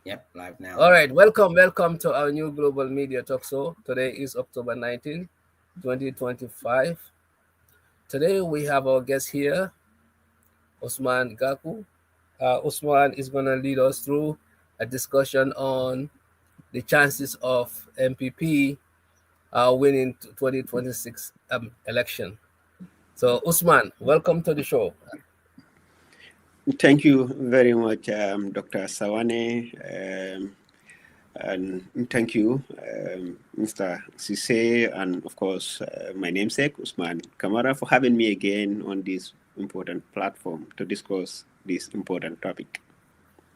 Yep, live now. All right, welcome to our new global media talk show. Today is October 19, 2025. Today we have our guest here, Ousman Gaku. Ousman is going to lead us through a discussion on the chances of NPP winning 2026 election. So, Ousman, welcome to the show. Thank you very much, Dr. Sawaneh, and thank you, Mr. Ceesay, and of course, my namesake, Ousman Camara, for having me again on this important platform to discuss this important topic.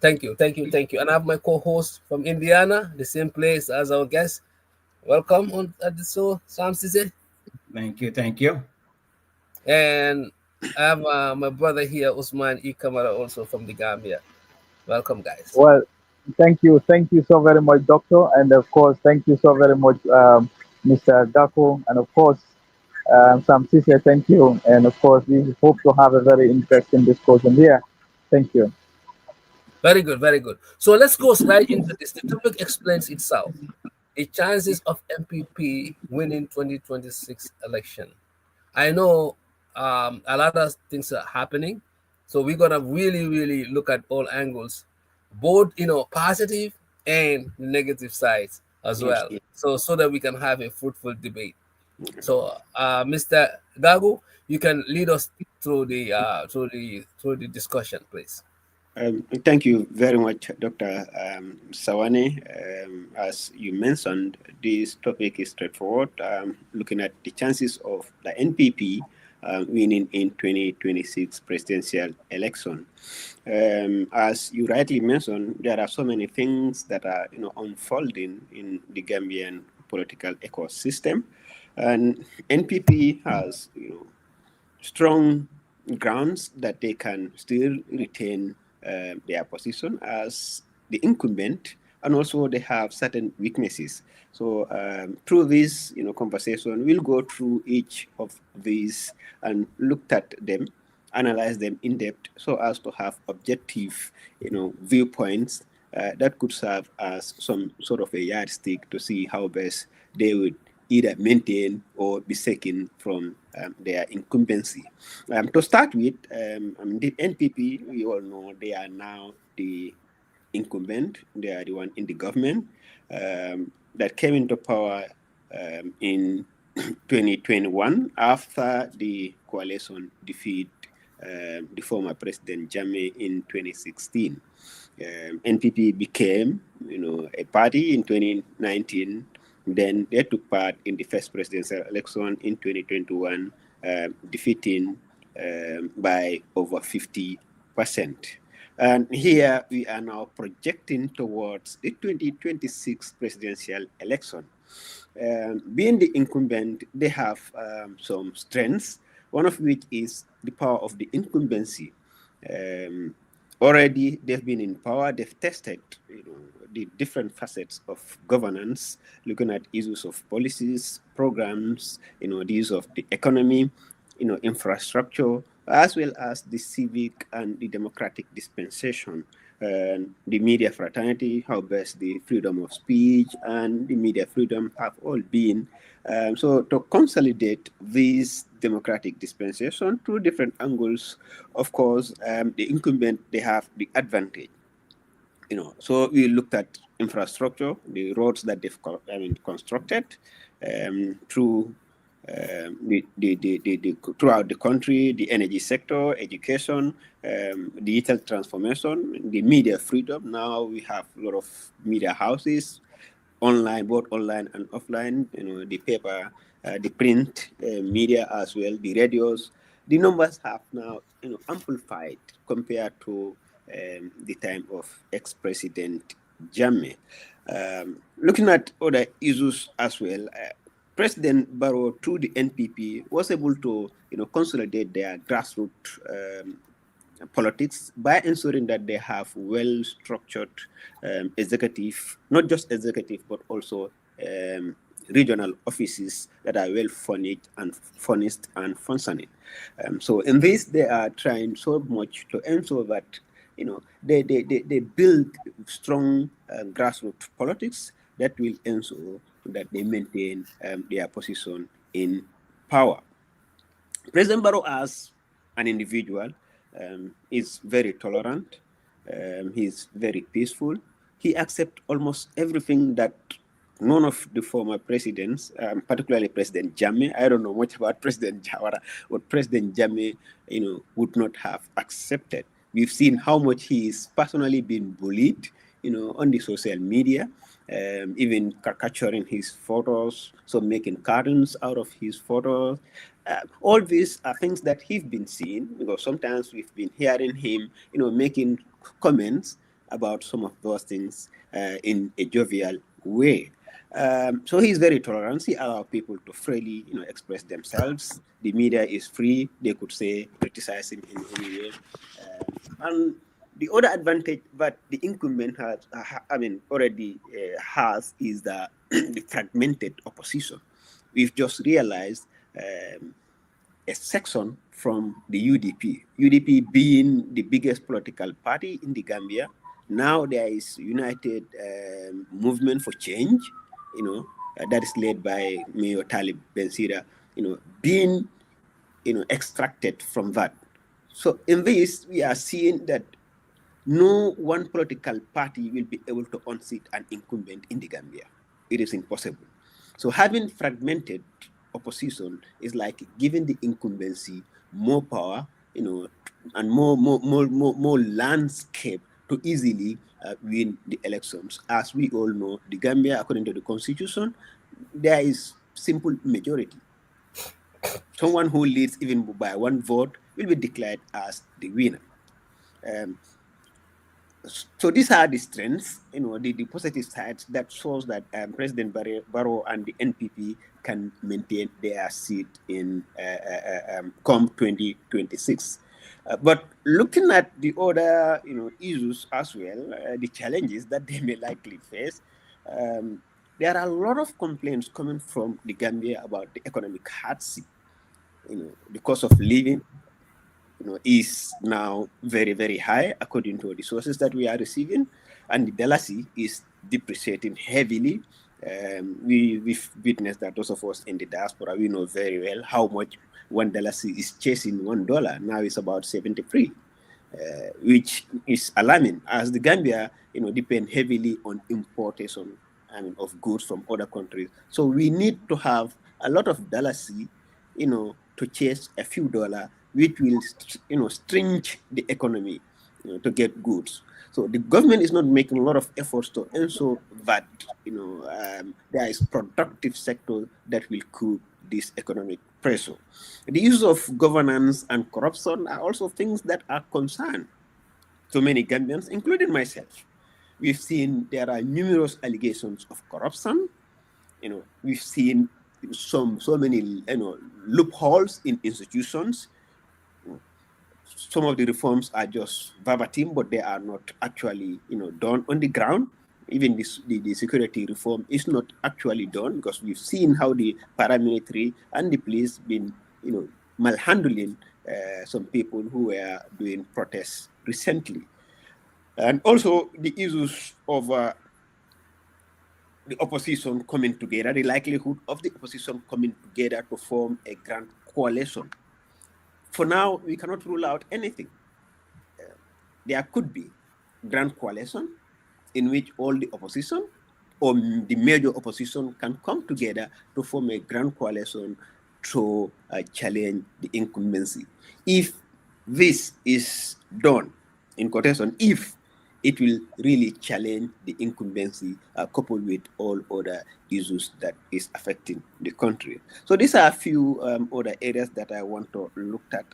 Thank you. And I have my co-host from Indiana, the same place as our guest. Welcome on at the show, Sam Ceesay. Thank you. And I have my brother here, Usman Camara, also from the Gambia. Welcome, guys. Well, thank you. Thank you so very much, Doctor. And of course, thank you so very much, Mr. Gaku. And of course, Sam Sise, thank you. And of course, we hope to have a very interesting discussion here. Thank you. Very good, very good. So let's go right into this. The topic explains itself. The chances of MPP winning 2026 election. I know a lot of things are happening, so we're gonna really look at all angles, both positive and negative sides as Yes, well. yes. So that we can have a fruitful debate. So, Mr. Gago, you can lead us through the discussion, please. Thank you very much, Dr. Sawane. As you mentioned, this topic is straightforward, looking at the chances of the NPP winning in 2026 presidential election. As you rightly mentioned, there are so many things that are unfolding in the Gambian political ecosystem, and NPP has strong grounds that they can still retain their position as the incumbent, and also they have certain weaknesses. So through this conversation, we'll go through each of these and looked at them, analyze them in depth, so as to have objective viewpoints that could serve as some sort of a yardstick to see how best they would either maintain or be taken from their incumbency. To start with, the NPP, we all know they are now the incumbent. They are the one in the government that came into power in 2021 after the coalition defeat the former President Drammeh in 2016. NPP became, a party in 2019. Then they took part in the first presidential election in 2021, defeating by over 50%. And here we are now projecting towards the 2026 presidential election. Being the incumbent, they have some strengths, one of which is the power of the incumbency. Already they've been in power, they've tested the different facets of governance, looking at issues of policies, programs, the use of the economy, infrastructure, as well as the civic and the democratic dispensation, the media fraternity, how best the freedom of speech and the media freedom have all been. So to consolidate these democratic dispensation through different angles, of course, the incumbent, they have the advantage. So we looked at infrastructure, the roads that they've constructed through throughout the country, the energy sector, education, digital transformation, the media freedom. Now we have a lot of media houses, online, both online and offline. The paper, the print media as well, the radios. The numbers have now amplified compared to the time of ex-president Jammeh. Looking at other issues as well, President Barrow, through the NPP, was able to consolidate their grassroots politics by ensuring that they have well-structured executive, not just executive, but also regional offices that are well furnished and functioning. So in this, they are trying so much to ensure that they build strong grassroots politics that will ensure that they maintain their position in power. President Barrow, as an individual, is very tolerant. He's very peaceful. He accepts almost everything that none of the former presidents, particularly President Jammeh, I don't know much about President Jawara, but President Jammeh, would not have accepted. We've seen how much he is personally being bullied, on the social media, even caricaturing his photos, so making cartoons out of his photos. All these are things that he's been seeing, because sometimes we've been hearing him, making comments about some of those things in a jovial way. So he's very tolerant. He allows people to freely, express themselves. The media is free. They could say, criticize him in any way. And the other advantage that the incumbent has, already has, is the, the fragmented opposition. We've just realized a section from the UDP. UDP being the biggest political party in the Gambia. Now there is United Movement for Change, that is led by Mayor Talib Bensira, being, extracted from that. So in this, we are seeing that no one political party will be able to unseat an incumbent in the Gambia. It is impossible. So having fragmented opposition is like giving the incumbency more power, and more landscape to easily win the elections. As we all know, the Gambia, according to the constitution, there is simple majority. Someone who leads even by one vote will be declared as the winner. So these are the strengths, the positive sides that shows that President Barrow and the NPP can maintain their seat in come 2026. But looking at the other, issues as well, the challenges that they may likely face, there are a lot of complaints coming from the Gambia about the economic hardship. The cost of living, is now very, very high according to the sources that we are receiving, and the dalasi is depreciating heavily. We've witnessed that. Those of us in the diaspora, we know very well how much one dalasi is chasing $1. Now it's about 73, which is alarming, as the Gambia, depend heavily on importation, of goods from other countries. So we need to have a lot of dalasi, to chase a few dollars, which will, stretch the economy, to get goods. So the government is not making a lot of efforts to ensure that, there is productive sector that will cool this economic pressure. The issues of governance and corruption are also things that are concerned to many Gambians, including myself. We've seen there are numerous allegations of corruption. We've seen so many, loopholes in institutions. Some of the reforms are just verbatim, but they are not actually, done on the ground. Even the security reform is not actually done, because we've seen how the paramilitary and the police been, malhandling some people who were doing protests recently. And also the issues of the opposition coming together, the likelihood of the opposition coming together to form a grand coalition. For now, we cannot rule out anything. There could be grand coalition in which all the opposition or the major opposition can come together to form a grand coalition to challenge the incumbency. If this is done, in quotation, if it will really challenge the incumbency, coupled with all other issues that is affecting the country. So these are a few other areas that I want to look at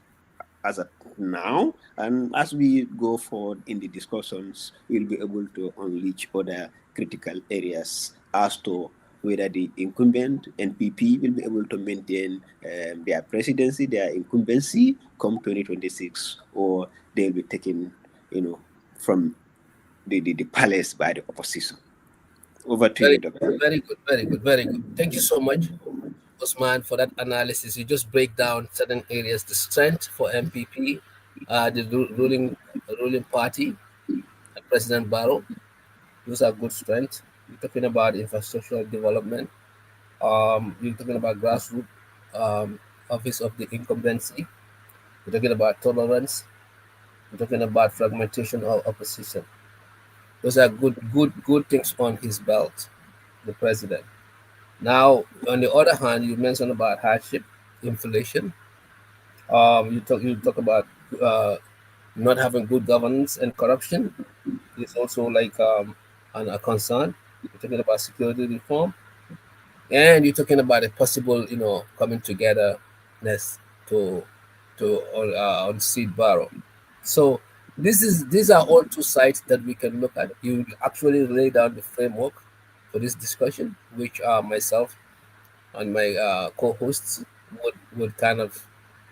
as of now, and as we go forward in the discussions, we'll be able to unleash other critical areas as to whether the incumbent NPP will be able to maintain their presidency, their incumbency come 2026, or they'll be taken, from the palace by the opposition. Over to you, Doctor. Very good, very good, very good. Thank you so much, Ousman, for that analysis. You just break down certain areas, the strength for MPP, the ruling party, President Barrow, Those are good strengths. You're talking about infrastructural development. You're talking about grassroots office of the incumbency. You're talking about tolerance. You're talking about fragmentation of opposition. Those are good things on his belt, the president. Now, on the other hand, you mentioned about hardship, inflation. You talk about uh, not having good governance and corruption is also like a concern. You're talking about security reform, and you're talking about a possible, coming togetherness to on seed barrel. So these are all two sides that we can look at. You actually lay down the framework for this discussion, which myself and my co-hosts would kind of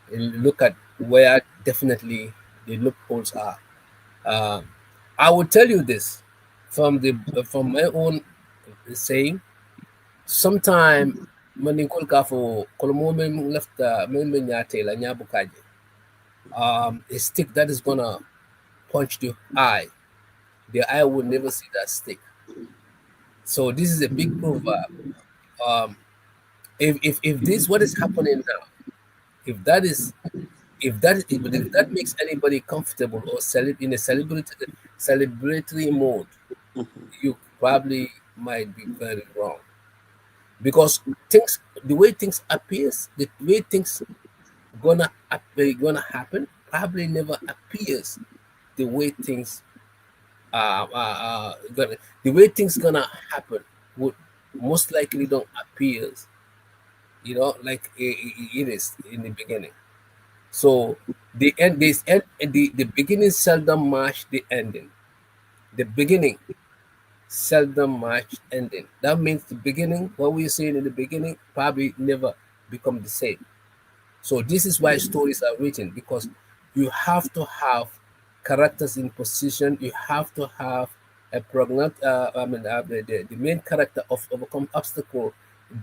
look at where definitely the loopholes are. Um, I will tell you this from my own saying. Sometime maningkol ka fo kolomo men left men men nyate la nyabukaje. A stick that is gonna punch the eye will never see that stick. So this is a big proverb. Um, if this what is happening now, if that is if that makes anybody comfortable or in a celebratory mode, you probably might be very wrong because the way things appears, the way things gonna happen, probably never appears the way things the way things gonna happen would most likely don't appears, like it is in the beginning. So the beginning seldom match the ending. The beginning seldom match ending. That means the beginning, what we're saying in the beginning, probably never become the same. So this is why stories are written, because you have to have characters in position. You have to have a the main character of overcome obstacle,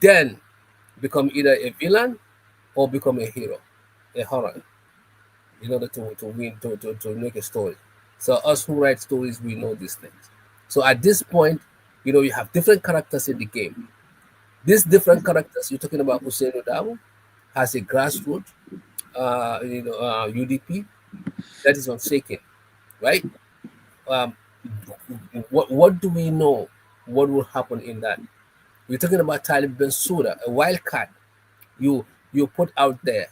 then become either a villain or become a hero, a horror, in order to win to make a story. So us who write stories, we know these things. So at this point, you have different characters in the game. These different characters, you're talking about Hussein Odabo, has a grassroots, UDP that is unshaken, right? Um, what do we know? What will happen in that? We're talking about Talib Bensouda, a wildcat. You put out there.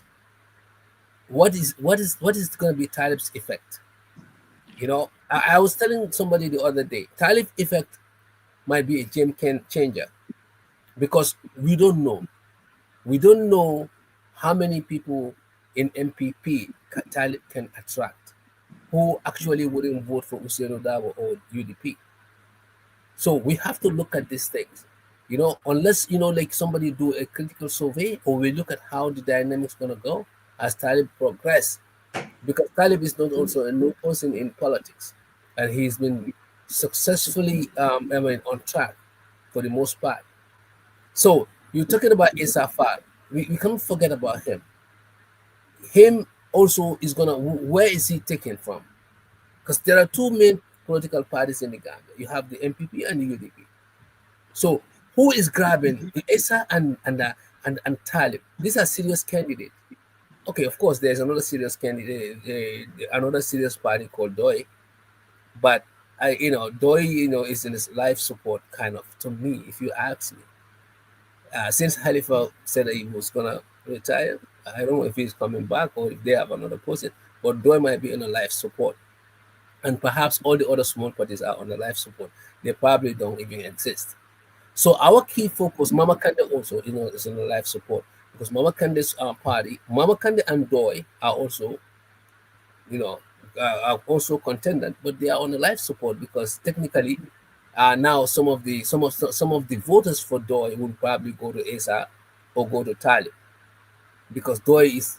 What is going to be Talib's effect? I was telling somebody the other day, Talib effect might be a game changer because we don't know. We don't know how many people in NPP Talib can attract who actually wouldn't vote for Hussein Odabo or UDP. So we have to look at these things, unless like somebody do a critical survey or we look at how the dynamics gonna go as Talib progress, because Talib is not also a new person in politics, and he's been successfully, on track for the most part. So you're talking about Isafar. We can't forget about him. Him also is gonna. Where is he taken from? Because there are two main political parties in the Gambia. You have the NPP and the UDP. So who is grabbing Issa and Talib? These are serious candidates. Okay, of course, there's another serious candidate, another serious party called Doi, but Doi, is in his life support kind of. To me, if you ask me, since Halifa said that he was gonna retire, I don't know if he's coming back or if they have another person, but Doi might be in a life support, and perhaps all the other small parties are on the life support. They probably don't even exist. So our key focus, Mama Kande also, is on the life support because Mama Kande's party, Mama Kande and Doi are also, you know, are also contendant, but they are on the life support because technically, now some of the voters for Doi will probably go to Asa or go to Talib because Doi is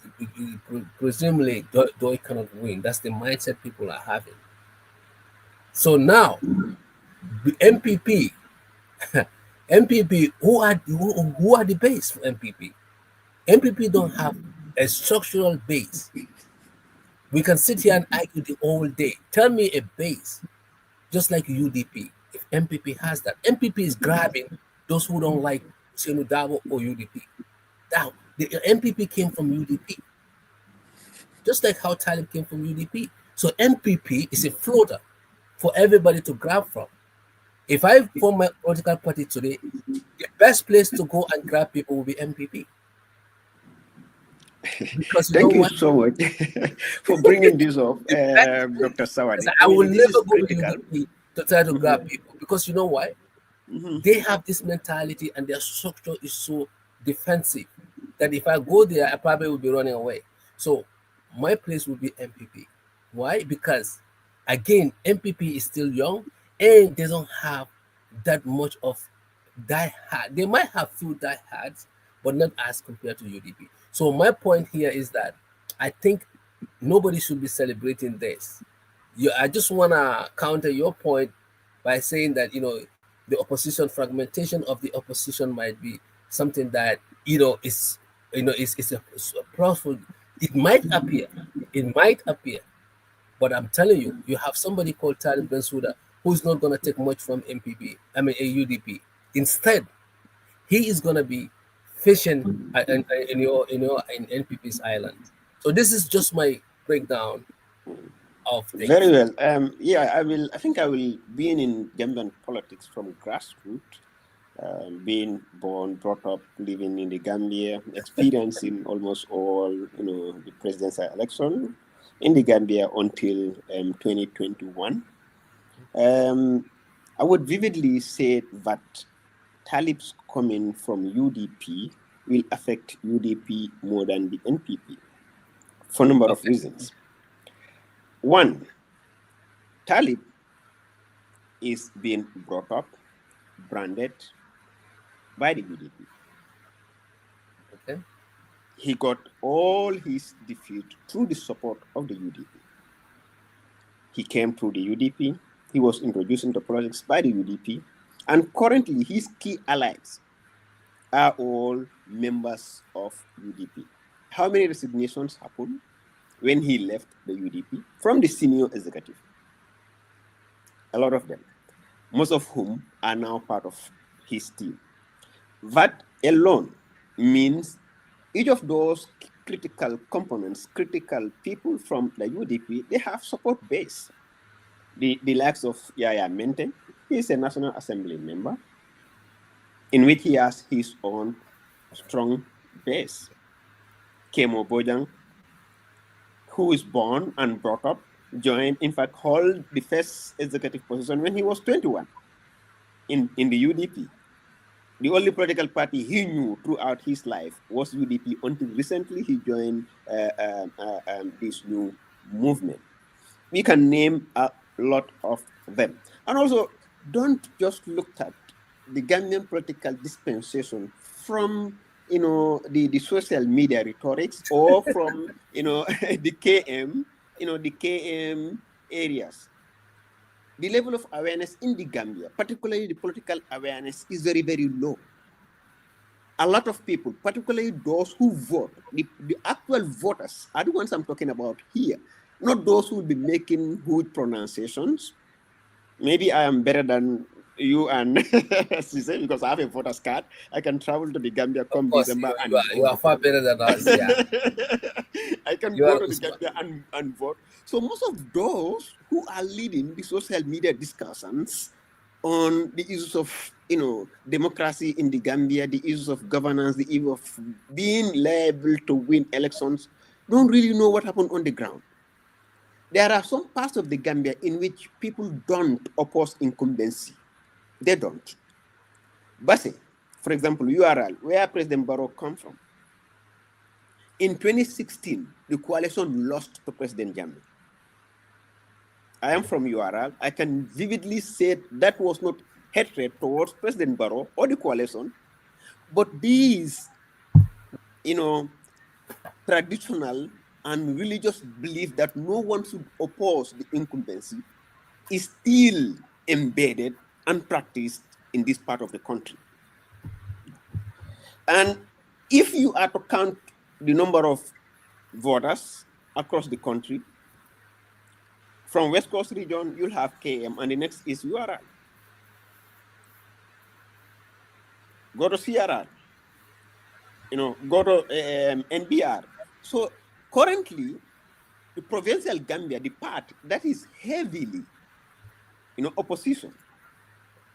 presumably Doi cannot win. That's the mindset people are having. So now the MPP, MPP, who are the base for MPP? MPP don't have a structural base. We can sit here and argue the whole day. Tell me a base, just like UDP. if NPP has that. NPP is grabbing those who don't like Ousainou Darboe or UDP. Now, the NPP came from UDP, just like how Talib came from UDP. So NPP is a floater for everybody to grab from. If I form my political party today, the best place to go and grab people will be NPP. Because you know Thank you what? so much for bringing this up, Dr. Sawaneh. I will This never is go to critical. UDP to try to grab people because you know why? They have this mentality and their structure is so defensive that if I go there, I probably will be running away. So my place will be MPP. Why? Because again, MPP is still young and they don't have that much of die hard. They might have few die hards, but not as compared to UDP. So my point here is that I think nobody should be celebrating this. I just want to counter your point by saying that the opposition fragmentation of the opposition might be something that is a powerful. It might appear, but I'm telling you, you have somebody called Talib Bensouda who's not going to take much from MPP. I mean, AUDP. Instead, he is going to be fishing in NPP's island. So this is just my breakdown of things. Very well. Yeah, I think I will be in Gambian politics from grassroots. Being born, brought up, living in the Gambia, experiencing almost all, the presidential election in the Gambia until 2021. I would vividly say that Talib's coming from UDP will affect UDP more than the NPP for a number of reasons. One, Talib is being brought up, branded by the UDP. Okay. He got all his defeat through the support of the UDP. He came through the UDP. He was introduced into politics by the UDP. And currently, his key allies are all members of UDP. How many resignations happened when he left the UDP from the senior executive? A lot of them, most of whom are now part of his team. That alone means each of those critical components, critical people from the UDP, they have support base. The likes of Yaya Mente, he is a National Assembly member, in which he has his own strong base. Kemo Bojang, who is born and brought up, joined, in fact, held the first executive position when he was 21 in the UDP. The only political party he knew throughout his life was UDP until recently he joined this new movement. We can name a lot of them. And also, don't just look at the Gambian political dispensation from the social media rhetorics or from the KM areas. The level of awareness in the Gambia, particularly the political awareness, is very, very low. A lot of people, particularly those who vote, the actual voters are the ones I'm talking about here, not those who will be making good pronunciations. Maybe I am better than you and Ceesay because I have a voter's card. I can travel to the Gambia come December and you are far better than us. Yeah. I can go to the Gambia and vote. So most of those who are leading the social media discussions on the issues of democracy in the Gambia, the issues of governance, the issue of being liable to win elections, don't really know what happened on the ground. There are some parts of the Gambia in which people don't oppose incumbency. They don't. Basse, for example, URL, where President Barrow comes from. In 2016, the coalition lost to President Jammeh. I am from URL. I can vividly say that was not hatred towards President Barrow or the coalition, but these, traditional and religious belief that no one should oppose the incumbency is still embedded and practiced in this part of the country. And if you are to count the number of voters across the country, from West Coast region, you'll have KM, and the next is URL. go to CRR, go to NBR. So currently, the provincial Gambia, the part that is heavily, opposition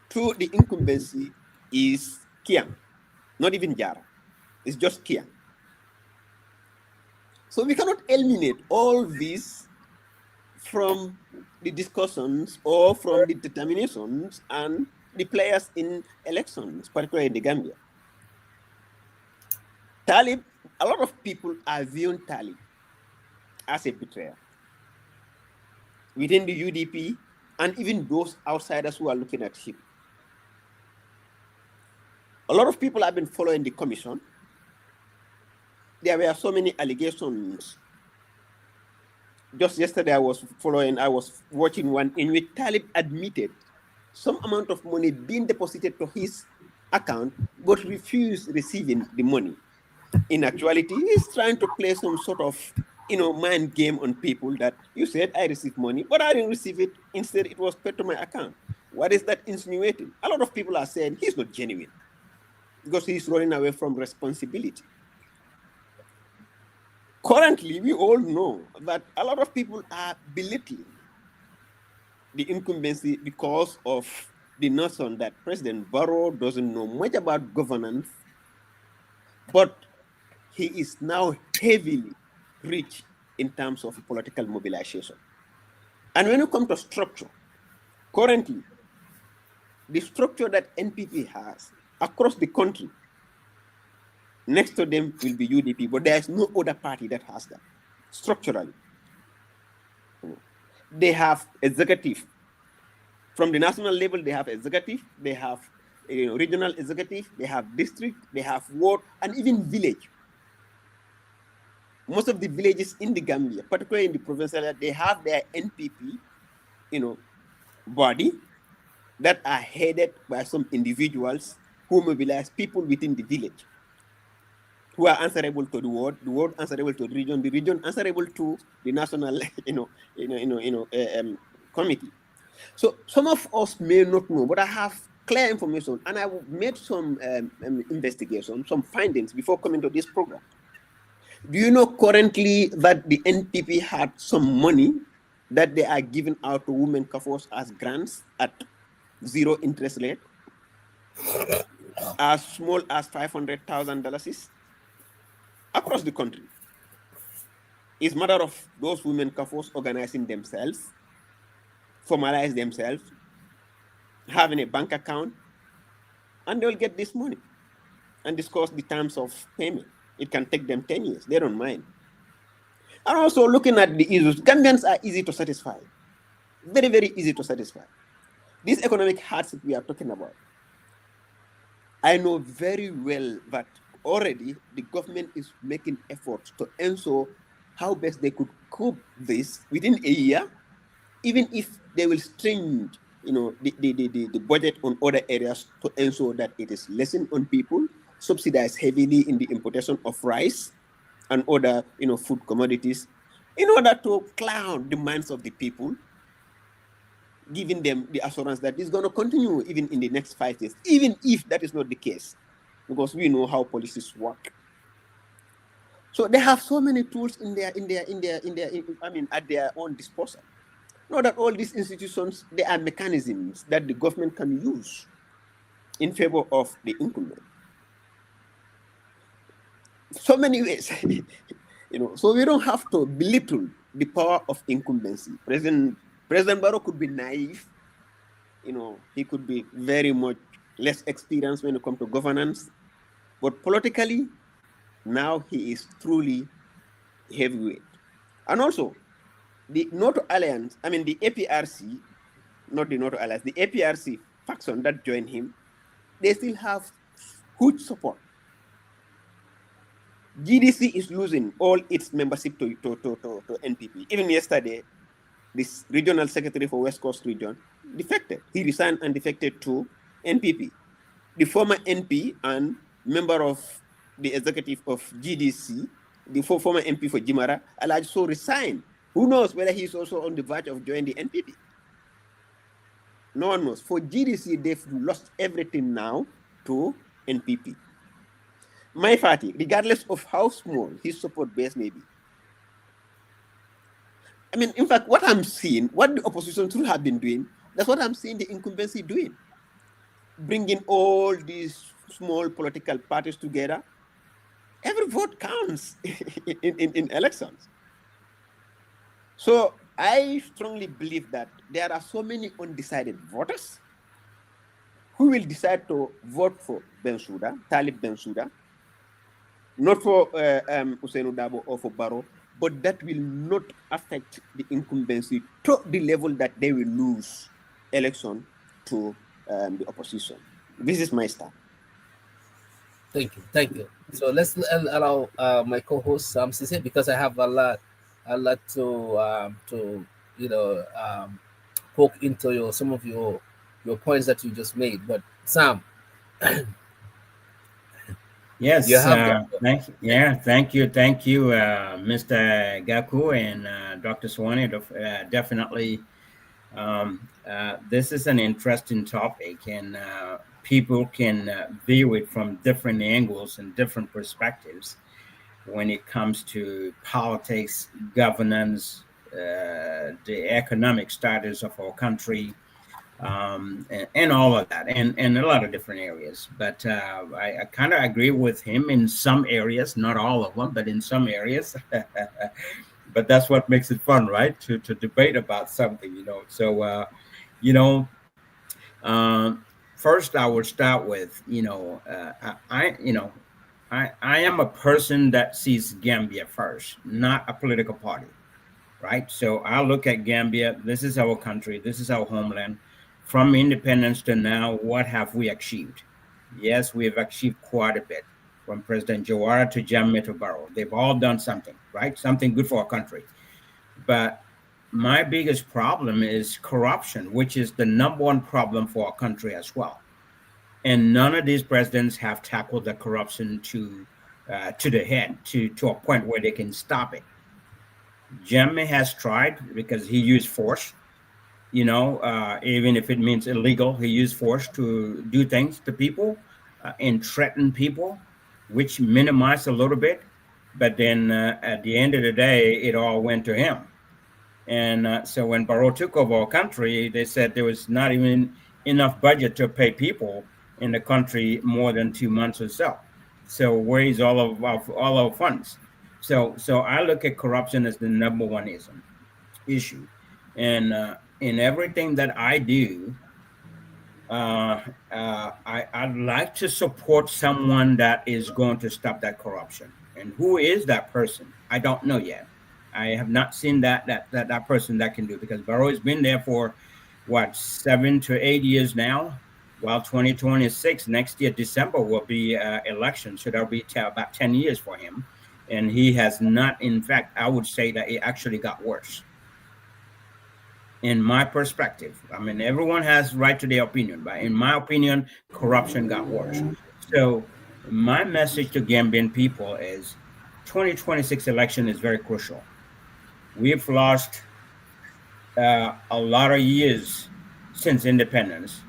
to the incumbency is Kiang, not even Jara. It's just Kiang. So we cannot eliminate all this from the discussions or from the determinations and the players in elections, particularly in the Gambia. Talib, a lot of people are viewing Talib as a betrayer within the UDP and even those outsiders who are looking at him. A lot of people have been following the commission. There were so many allegations. Just yesterday, I was watching one in which Talib admitted some amount of money being deposited to his account, but refused receiving the money. In actuality, he's trying to play some sort of, mind game on people that you said I received money, but I didn't receive it. Instead, it was paid to my account. What is that insinuating? A lot of people are saying he's not genuine because he's running away from responsibility. Currently, we all know that a lot of people are belittling the incumbency because of the notion that President Barrow doesn't know much about governance, but he is now heavily rich in terms of political mobilization. And when you come to structure, currently, the structure that NPP has across the country, next to them will be UDP, but there is no other party that has that structurally. They have executive. From the national level, they have executive, they have regional executive, they have district, they have ward, and even village. Most of the villages in the Gambia, particularly in the provincial area, they have their NPP, body that are headed by some individuals who mobilize people within the village, who are answerable to the ward answerable to the region answerable to the national, committee. So some of us may not know, but I have clear information, and I made some investigation, some findings before coming to this program. Do you know currently that the NPP had some money that they are giving out to women couples as grants at zero interest rate, as small as $500,000 across the country? It's a matter of those women couples organizing themselves, formalize themselves, having a bank account, and they'll get this money and discuss the terms of payment. It can take them 10 years. They don't mind. And also looking at the issues, Gambians are easy to satisfy. Very, very easy to satisfy. This economic hardship we are talking about, I know very well that already the government is making efforts to ensure how best they could cope this within a year, even if they will string the budget on other areas to ensure that it is lessened on people, subsidized heavily in the importation of rice and other food commodities, in order to cloud the minds of the people, giving them the assurance that it's going to continue even in the next 5 years, even if that is not the case, because we know how policies work. So they have so many tools at their own disposal. Know that all these institutions, they are mechanisms that the government can use in favor of the incumbent. So many ways, so we don't have to belittle the power of incumbency. President Barrow could be naive, he could be very much less experienced when it comes to governance, but politically, now he is truly heavyweight. And also, the NATO Alliance, the APRC, not the NATO Alliance, the APRC faction that joined him, they still have huge support. GDC is losing all its membership to NPP. Even yesterday, this regional secretary for West Coast region defected. He resigned and defected to NPP. The former NP and member of the executive of GDC, the former MP for Camara, also resigned. Who knows whether he's also on the verge of joining the NPP? No one knows. For GDC, they've lost everything now to NPP. My party, regardless of how small his support base may be. I mean, in fact, what I'm seeing, what the opposition should have been doing, that's what I'm seeing the incumbency doing. Bringing all these small political parties together. Every vote counts in elections. So I strongly believe that there are so many undecided voters who will decide to vote for Bensouda, Talib Bensouda, not for Ousseynou Dabo or for Barrow, but that will not affect the incumbency to the level that they will lose election to the opposition. This is my stand. Thank you. So let's allow my co-host Ceesay, because I have a lot to poke into some of your points that you just made. But Sam, Yes, you have the thank you, Mr. Gaku and Dr. Sawaneh. Definitely, this is an interesting topic, and people can view it from different angles and different perspectives when it comes to politics, governance, the economic status of our country, and all of that, and a lot of different areas. But I kind of agree with him in some areas, not all of them, but in some areas. But that's what makes it fun, right? To debate about something, So, you know, first I would start with, I am a person that sees Gambia first, not a political party, right? So I look at Gambia. This is our country. This is our homeland. From independence to now, what have we achieved? Yes, we have achieved quite a bit. From President Jawara to Jammeh to Barrow, they've all done something, right? Something good for our country. But my biggest problem is corruption, which is the number one problem for our country as well. And none of these presidents have tackled the corruption to the head, to a point where they can stop it. Jammeh has tried because he used force. Even if it means illegal, he used force to do things to people and threaten people, which minimized a little bit. But then at the end of the day, it all went to him. And so when Barrow took over our country, they said there was not even enough budget to pay people in the country more than 2 months or so. So where is all of our funds? So I look at corruption as the number one issue. And in everything that I do, I'd like to support someone that is going to stop that corruption. And who is that person? I don't know yet. I have not seen that person that can do it, because Barrow has been there for 7 to 8 years now. While 2026, next year, December, will be election. So that'll be about 10 years for him. And he has not, in fact, I would say that it actually got worse. In my perspective, I mean, everyone has right to their opinion, but in my opinion, corruption got worse. So my message to Gambian people is 2026 election is very crucial. We've lost a lot of years since independence,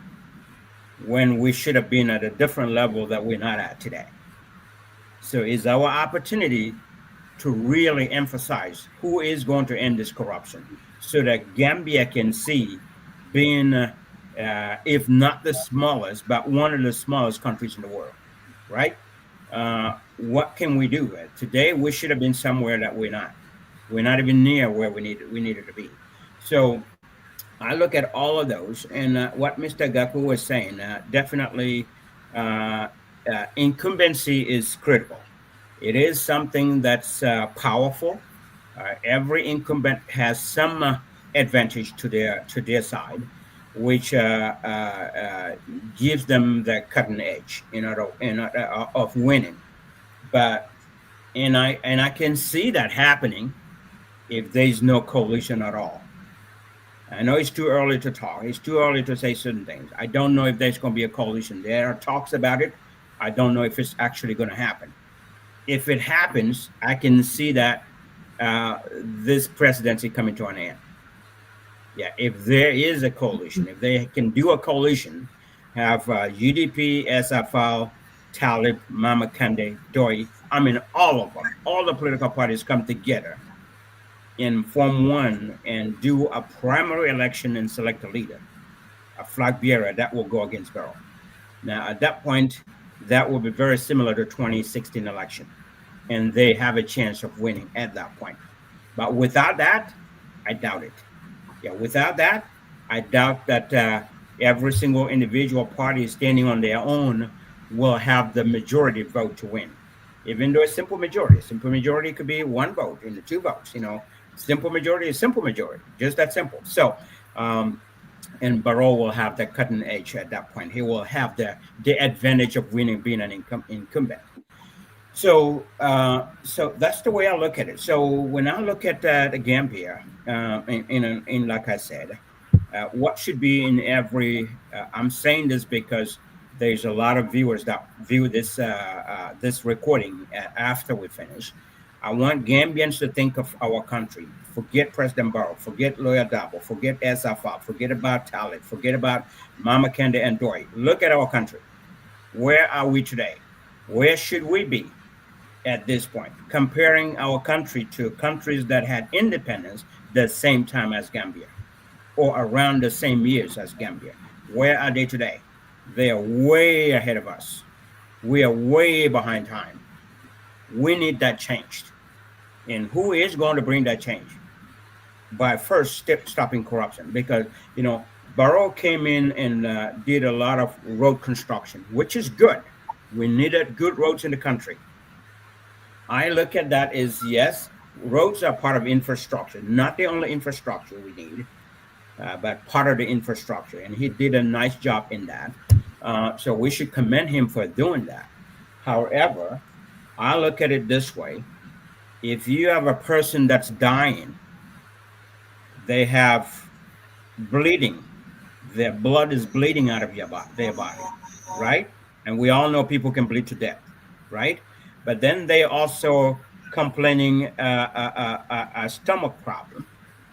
when we should have been at a different level that we're not at today. So it's our opportunity to really emphasize who is going to end this corruption, so that Gambia can see being, if not the smallest, but one of the smallest countries in the world, right? What can we do? Today, we should have been somewhere that we're not. We're not even near where we needed to be. So I look at all of those, and what Mr. Gaku was saying, definitely incumbency is critical. It is something that's powerful. Every incumbent has some advantage to their side, which gives them the cutting edge, of winning. But I can see that happening if there's no coalition at all. I know it's too early to talk. It's too early to say certain things. I don't know if there's going to be a coalition. There are talks about it. I don't know if it's actually going to happen. If it happens, I can see that this presidency coming to an end. Yeah, if there is a coalition, if they can do a coalition, have GDP, SFL, Talib, Mama Kande, Doi. I mean, all of them, all the political parties come together and form one and do a primary election and select a leader, a flag bearer that will go against Barrow. Now, at that point, that will be very similar to 2016 election, and they have a chance of winning at that point. But without that, I doubt it. Yeah, without that, I doubt that every single individual party standing on their own will have the majority vote to win. Even though it's simple majority could be one vote and the two votes. Simple majority is simple majority, just that simple. So, and Barrow will have the cutting edge at that point. He will have the advantage of winning, being an incumbent. So, so that's the way I look at it. So when I look at the Gambia, in like I said, what should be in every? I'm saying this because there's a lot of viewers that view this this recording after we finish. I want Gambians to think of our country. Forget President Barrow, forget Lawyer Dabo, forget SFA, forget about Talib, forget about Mama Kende and Doi. Look at our country. Where are we today? Where should we be at this point? Comparing our country to countries that had independence the same time as Gambia or around the same years as Gambia. Where are they today? They are way ahead of us. We are way behind time. We need that changed. And who is going to bring that change? By first stopping corruption, because Barrow came in and did a lot of road construction, which is good. We needed good roads in the country. I look at that as, yes, roads are part of infrastructure, not the only infrastructure we need, but part of the infrastructure. And he did a nice job in that. So we should commend him for doing that. However, I look at it this way. If you have a person that's dying, they have bleeding, their blood is bleeding out of their body, right? And we all know people can bleed to death, right? But then they also complaining a stomach problem.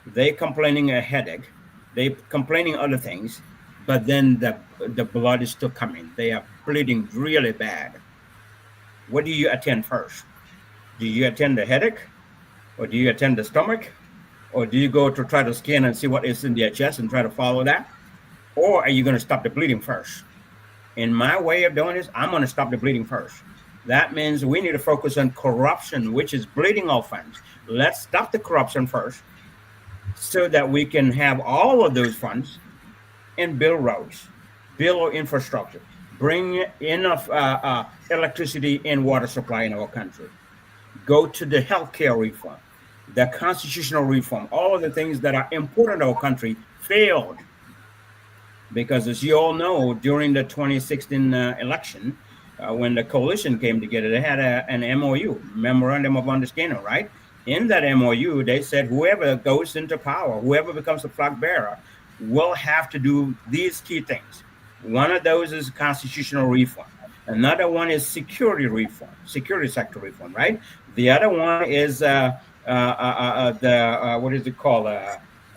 They complaining a headache. They complaining other things, but then the blood is still coming. They are bleeding really bad. What do you attend first? Do you attend the headache, or do you attend the stomach, or do you go to try to scan and see what is in their chest and try to follow that? Or are you going to stop the bleeding first? In my way of doing this, I'm going to stop the bleeding first. That means we need to focus on corruption, which is bleeding all funds. Let's stop the corruption first so that we can have all of those funds and build roads, build our infrastructure, bring enough electricity and water supply in our country. Go to the healthcare reform, the constitutional reform, all of the things that are important to our country failed. Because as you all know, during the 2016 election, when the coalition came together, they had an MOU, Memorandum of Understanding, right? In that MOU, they said whoever goes into power, whoever becomes a flag bearer, will have to do these key things. One of those is constitutional reform. Another one is security reform, security sector reform, right? The other one is the what is it called?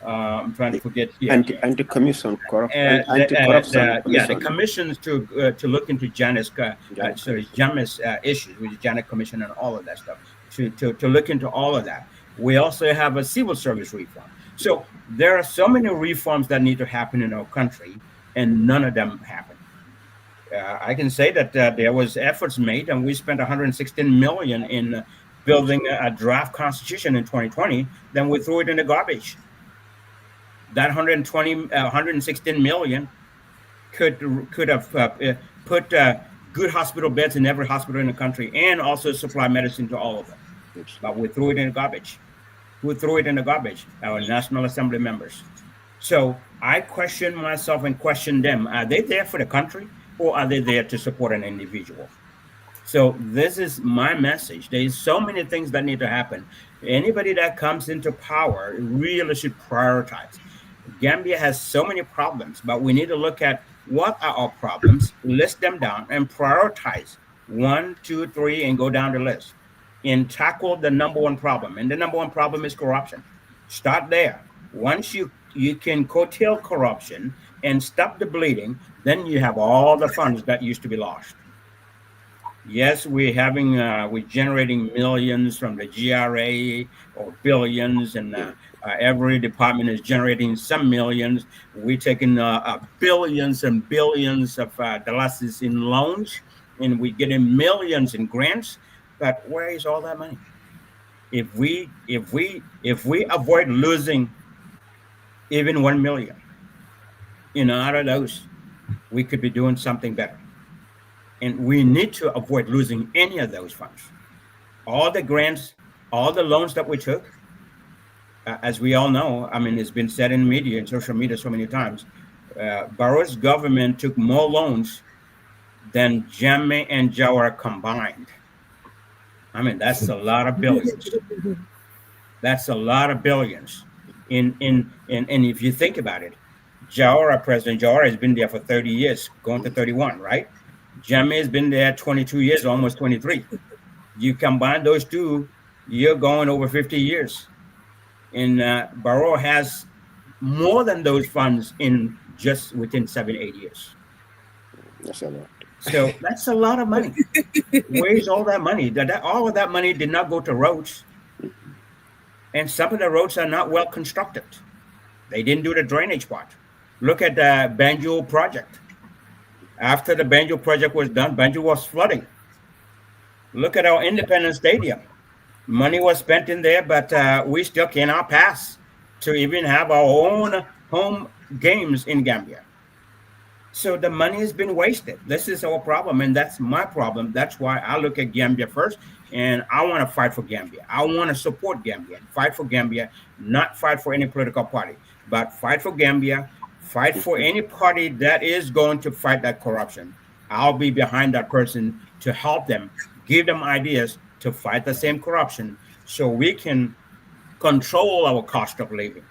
I'm trying to forget here. Anti-commission corruption. Anti-corruption. Yeah, the commissions to look into Janus issues, which is Janus Commission and all of that stuff. To look into all of that. We also have a civil service reform. So there are so many reforms that need to happen in our country, and none of them happen. I can say that there was efforts made, and we spent 116 million in building a draft constitution in 2020. Then we threw it in the garbage. That 116 million could have put good hospital beds in every hospital in the country, and also supply medicine to all of them. But we threw it in the garbage. Who threw it in the garbage? Our National Assembly members. So I question myself and question them. Are they there for the country, or are they there to support an individual? So this is my message. There's so many things that need to happen. Anybody that comes into power really should prioritize. Gambia has so many problems, but we need to look at what are our problems, list them down, and prioritize 1, 2, 3, and go down the list and tackle the number one problem. And the number one problem is corruption. Start there. Once you can curtail corruption and stop the bleeding, then you have all the funds that used to be lost. Yes, we're generating millions from the GRA or billions, and every department is generating some millions. We're taking billions and billions of dollars in loans, and we're getting millions in grants. But where is all that money? If we avoid losing even 1 million, out of those, we could be doing something better. And we need to avoid losing any of those funds. All the grants, all the loans that we took, as we all know, I mean, it's been said in media and social media so many times. Barrow's government took more loans than Jammeh and Jawara combined. I mean, that's a lot of billions. That's a lot of billions. And if you think about it, President Jawara has been there for 30 years, going to 31, right? Jammeh has been there 22 years, almost 23. You combine those two, you're going over 50 years. And Barrow has more than those funds in just within 7, 8 years. That's a lot. So that's a lot of money. Where's all that money? All of that money did not go to roads. And some of the roads are not well constructed. They didn't do the drainage part. Look at the Banjul project. After the Banjul project was done, Banjul was flooding. Look at our Independence Stadium. Money was spent in there, but we still cannot pass to even have our own home games in Gambia. So the money has been wasted. This is our problem, and that's my problem. That's why I look at Gambia first, and I want to fight for Gambia. I want to support Gambia, fight for Gambia, not fight for any political party, but fight for Gambia, fight for any party that is going to fight that corruption. I'll be behind that person to help them, give them ideas to fight the same corruption so we can control our cost of living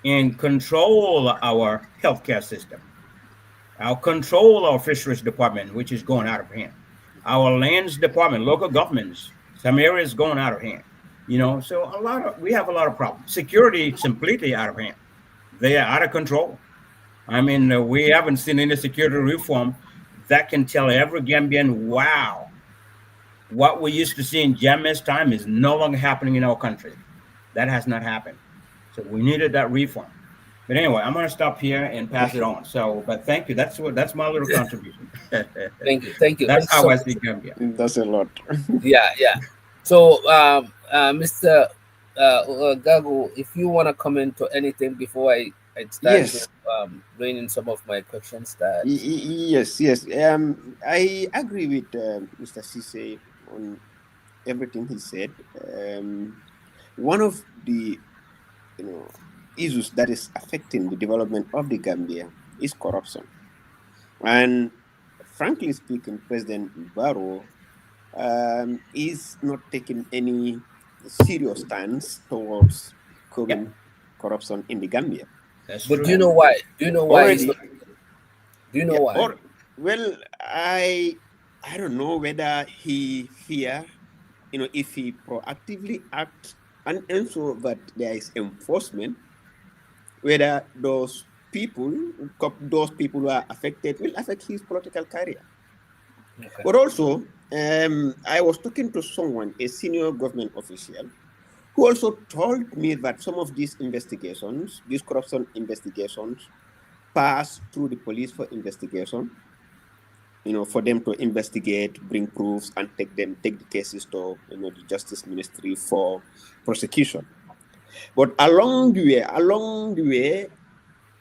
and control our healthcare system. I'll control our fisheries department, which is going out of hand. Our lands department, local governments, some areas going out of hand. So we have a lot of problems. Security is completely out of hand. They are out of control. I mean, we haven't seen any security reform that can tell every Gambian, wow, what we used to see in Jammeh's time is no longer happening in our country. That has not happened. So we needed that reform. But anyway, I'm going to stop here and pass it on. So, but thank you. That's my little contribution. Thank you. That's how I see Gambia. That's a lot. Yeah. So, Mr. Gago, if you want to comment to anything before I start Yes. bring in some of my questions that. Yes. I agree with Mr. Ceesay on everything he said. One of the issues that is affecting the development of the Gambia is corruption. And frankly speaking, President Barrow is not taking any serious stance towards curbing corruption in the Gambia. That's But true. do you know why? Do you know why? Already, Do you know why? Well, I don't know whether he fear, if he proactively acts and ensure that there is enforcement, whether those people who are affected will affect his political career. Okay. But also, I was talking to someone, a senior government official, who also told me that some of these investigations, these corruption investigations, pass through the police for investigation, for them to investigate, bring proofs, and take the cases to the Justice Ministry for prosecution. But along the way, a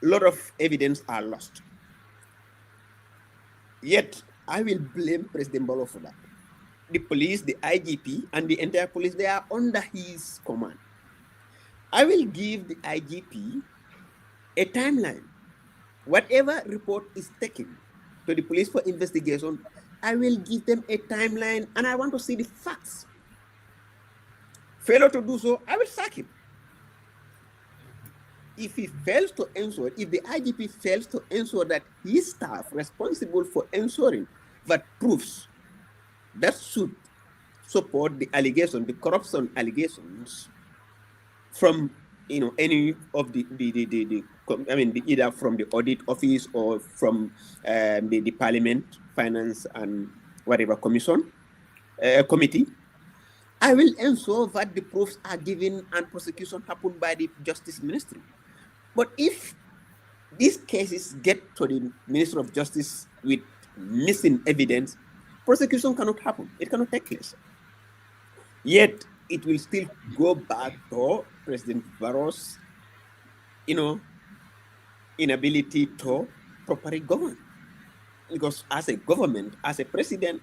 lot of evidence are lost. Yet, I will blame President Barrow for that. The police, the IGP, and the entire police, they are under his command. I will give the IGP a timeline. Whatever report is taken to the police for investigation, I will give them a timeline, and I want to see the facts. Failure to do so, I will sack him. If he fails to ensure, if the IGP fails to ensure that his staff responsible for ensuring that proofs that should support the allegation, the corruption allegations from any of either from the audit office or from the Parliament, Finance and whatever commission, committee, I will ensure that the proofs are given and prosecution happen by the Justice Ministry. But if these cases get to the Minister of Justice with missing evidence, prosecution cannot happen. It cannot take place. Yet it will still go back to President Barros's, inability to properly govern. Because as a government, as a president,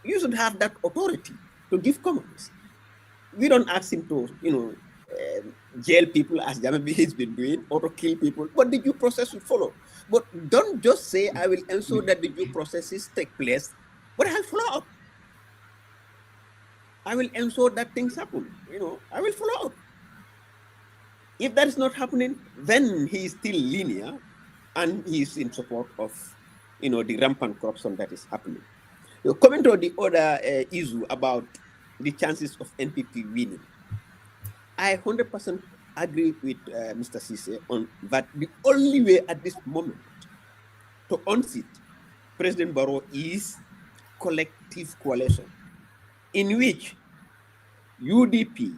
you should have that authority to give commands. We don't ask him to, jail people as Drammeh has been doing, or to kill people, but the due process will follow. But don't just say, I will ensure that the due processes take place, but I'll follow up. I will ensure that things happen. I will follow up. If that is not happening, then he is still linear and he is in support of, the rampant corruption that is happening. Coming to the other issue about the chances of NPP winning, I 100% agree with Mr. Ceesay on that the only way at this moment to unseat President Barrow is collective coalition, in which UDP,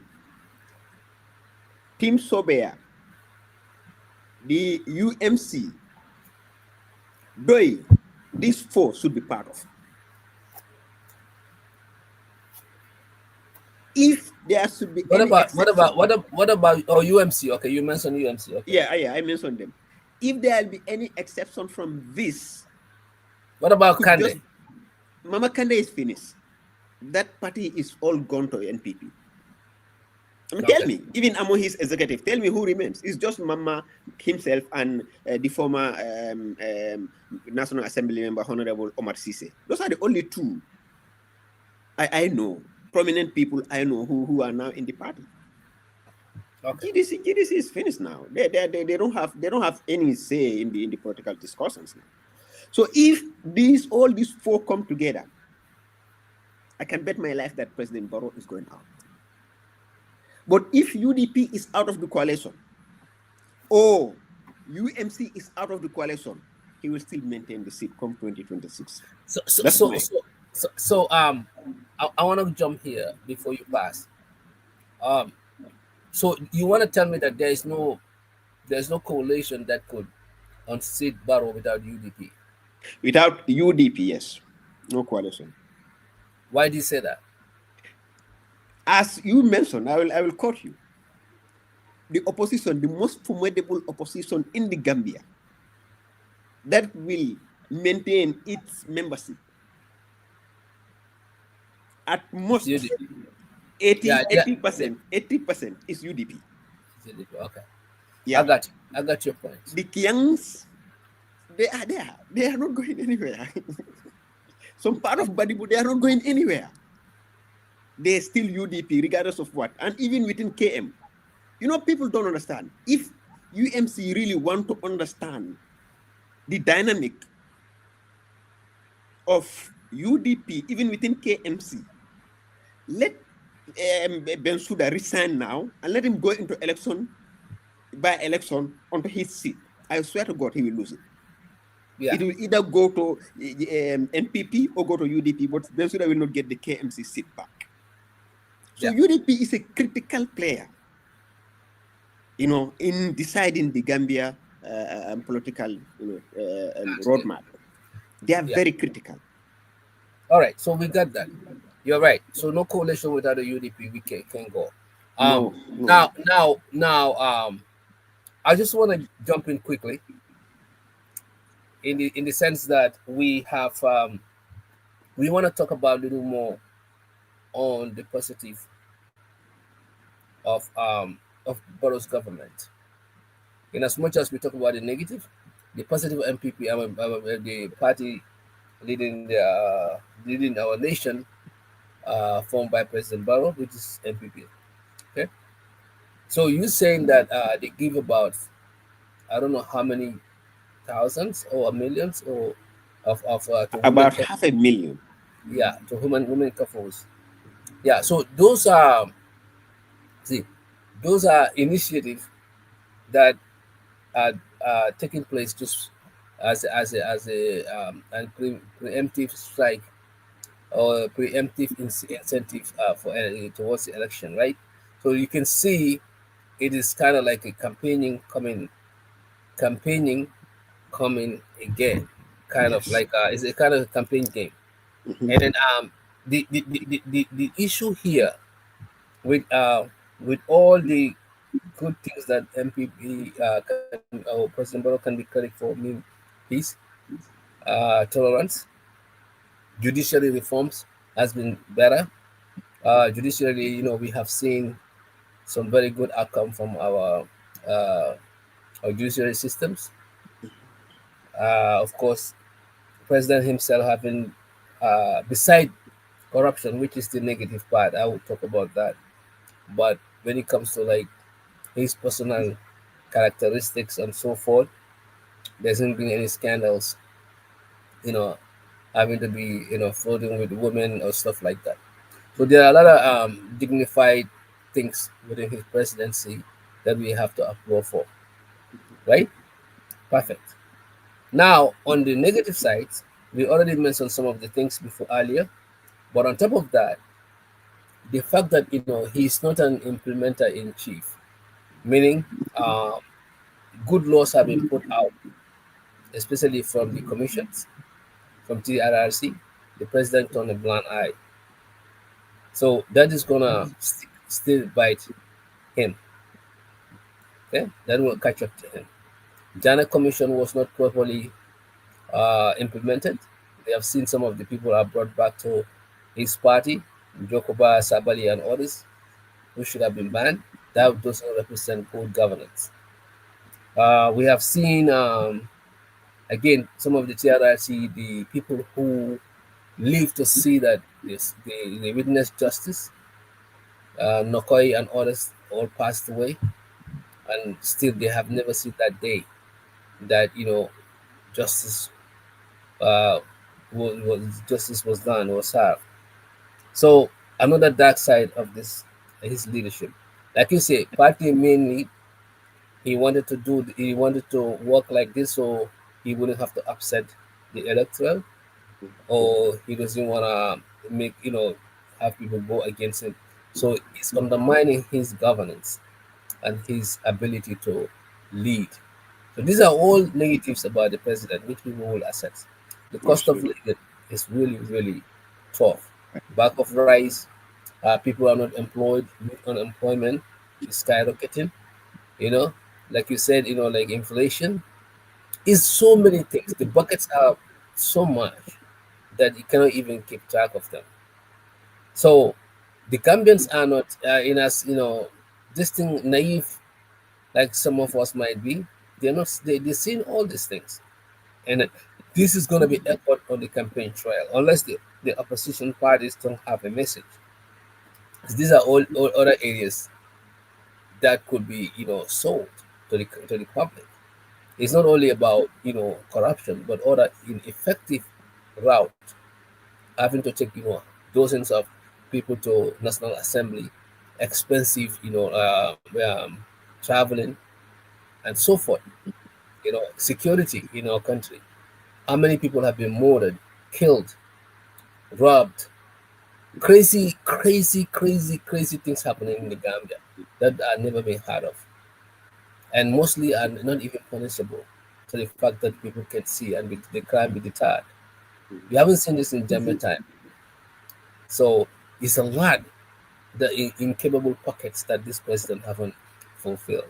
Team Sobea, the UMC, DOI, these four should be part of. If there should be what about UMC? Okay, you mentioned UMC. Okay. Yeah, I mentioned them. If there will be any exception from this, what about Kande? Mama Kande is finished. That party is all gone to NPP. Tell me, even among his executive, tell me who remains. It's just Mama himself and the former National Assembly member, Honorable Omar Ceesay. Those are the only two I know, prominent people I know who are now in the party. Okay. GDC is finished now. They don't have any say in the political discussions now. So if all these four come together, I can bet my life that President Barrow is going out. But if UDP is out of the coalition, or UMC is out of the coalition, he will still maintain the seat come 2026. I want to jump here before you pass. So you want to tell me that there's no coalition that could unseat Barrow without UDP? Without UDP, yes, no coalition. Why do you say that? As you mentioned, I will quote you. The opposition, the most formidable opposition in the Gambia, that will maintain its membership at most 80% is UDP. Okay. Yeah. I got your point. The Kiangs, they are there. They are not going anywhere. Some part of Badibu, they are not going anywhere. They're still UDP, regardless of what. And even within KM, people don't understand. If UMC really want to understand the dynamic of UDP, even within KMC, let Bensouda resign now and let him go into by election onto his seat. I swear to God, he will lose it. Yeah. It will either go to NPP or go to UDP, but Bensouda will not get the KMC seat back. So UDP is a critical player, in deciding the Gambia political roadmap. They are very critical. All right, so we got that. You're right. So no coalition without a UDP, we can go. No. Now, I just want to jump in quickly. In the sense that we have, we want to talk about a little more on the positive of Barrow's government. In as much as we talk about the negative, the positive NPP, the party leading our nation, formed by President Barrow, which is NPP. Okay, so you're saying that they give about, I don't know how many thousands or millions or of about 500,000. Yeah, to women couples. Yeah, so those are initiatives that are taking place just as a preemptive strike or preemptive incentive for towards the election, right? So you can see it is kind of like a campaigning coming again, kind of Yes. like it's a kind of a campaign game. Hmm. And then the issue here with all the good things that MPP President Barrow can be credit for, mean peace, tolerance, judiciary reforms has been better. Judiciary, we have seen some very good outcome from uh, our judiciary systems. Of course, president himself having, beside corruption, which is the negative part, I will talk about that. But when it comes to like his personal characteristics and so forth, there hasn't been any scandals, you know, having to be, flirting with women or stuff like that. So there are a lot of dignified things within his presidency that we have to applaud for, right? Perfect. Now, on the negative side, we already mentioned some of the things before earlier, but on top of that, the fact that he's not an implementer in chief, meaning uh, good laws have been put out, especially from the commissions, from TRRC. The president turned a blind eye, so that is gonna still bite him. Okay, that will catch up to him. Jana Commission was not properly implemented. We have seen some of the people are brought back to his party, Jokoba, Sabali, and others who should have been banned. That doesn't represent good governance. We have seen, again, some of the TRRC, the people who live to see that they witness justice, Nokoi and others all passed away, and still they have never seen that day that justice uh, justice was done, was served. So another dark side of this his leadership, like you say, party mainly he wanted to work like this so he wouldn't have to upset the electoral, or he doesn't want to make have people go against him. So it's undermining his governance and his ability to lead. So these are all negatives about the president, which people will assess. The cost Yes, of really. living is really, really tough. Back of rise, people are not employed. Youth unemployment is skyrocketing. You know, like you said, like inflation is so many things. The buckets are so much that you cannot even keep track of them. So the Gambians are not in as this thing naive like some of us might be. They're not. They're seeing all these things, and this is going to be echoed on the campaign trail unless the opposition parties don't have a message. These are all other areas that could be sold to the public. It's not only about corruption, but other ineffective route, having to take dozens of people to National Assembly, expensive traveling and so forth. Security in our country. How many people have been murdered, killed, robbed? Crazy, crazy, crazy, crazy things happening in the Gambia that are never been heard of, and mostly are not even punishable. To the fact that people can see and the crime be deterred. We haven't seen this in Gambia time, so it's a lot the incapable pockets that this president haven't fulfilled.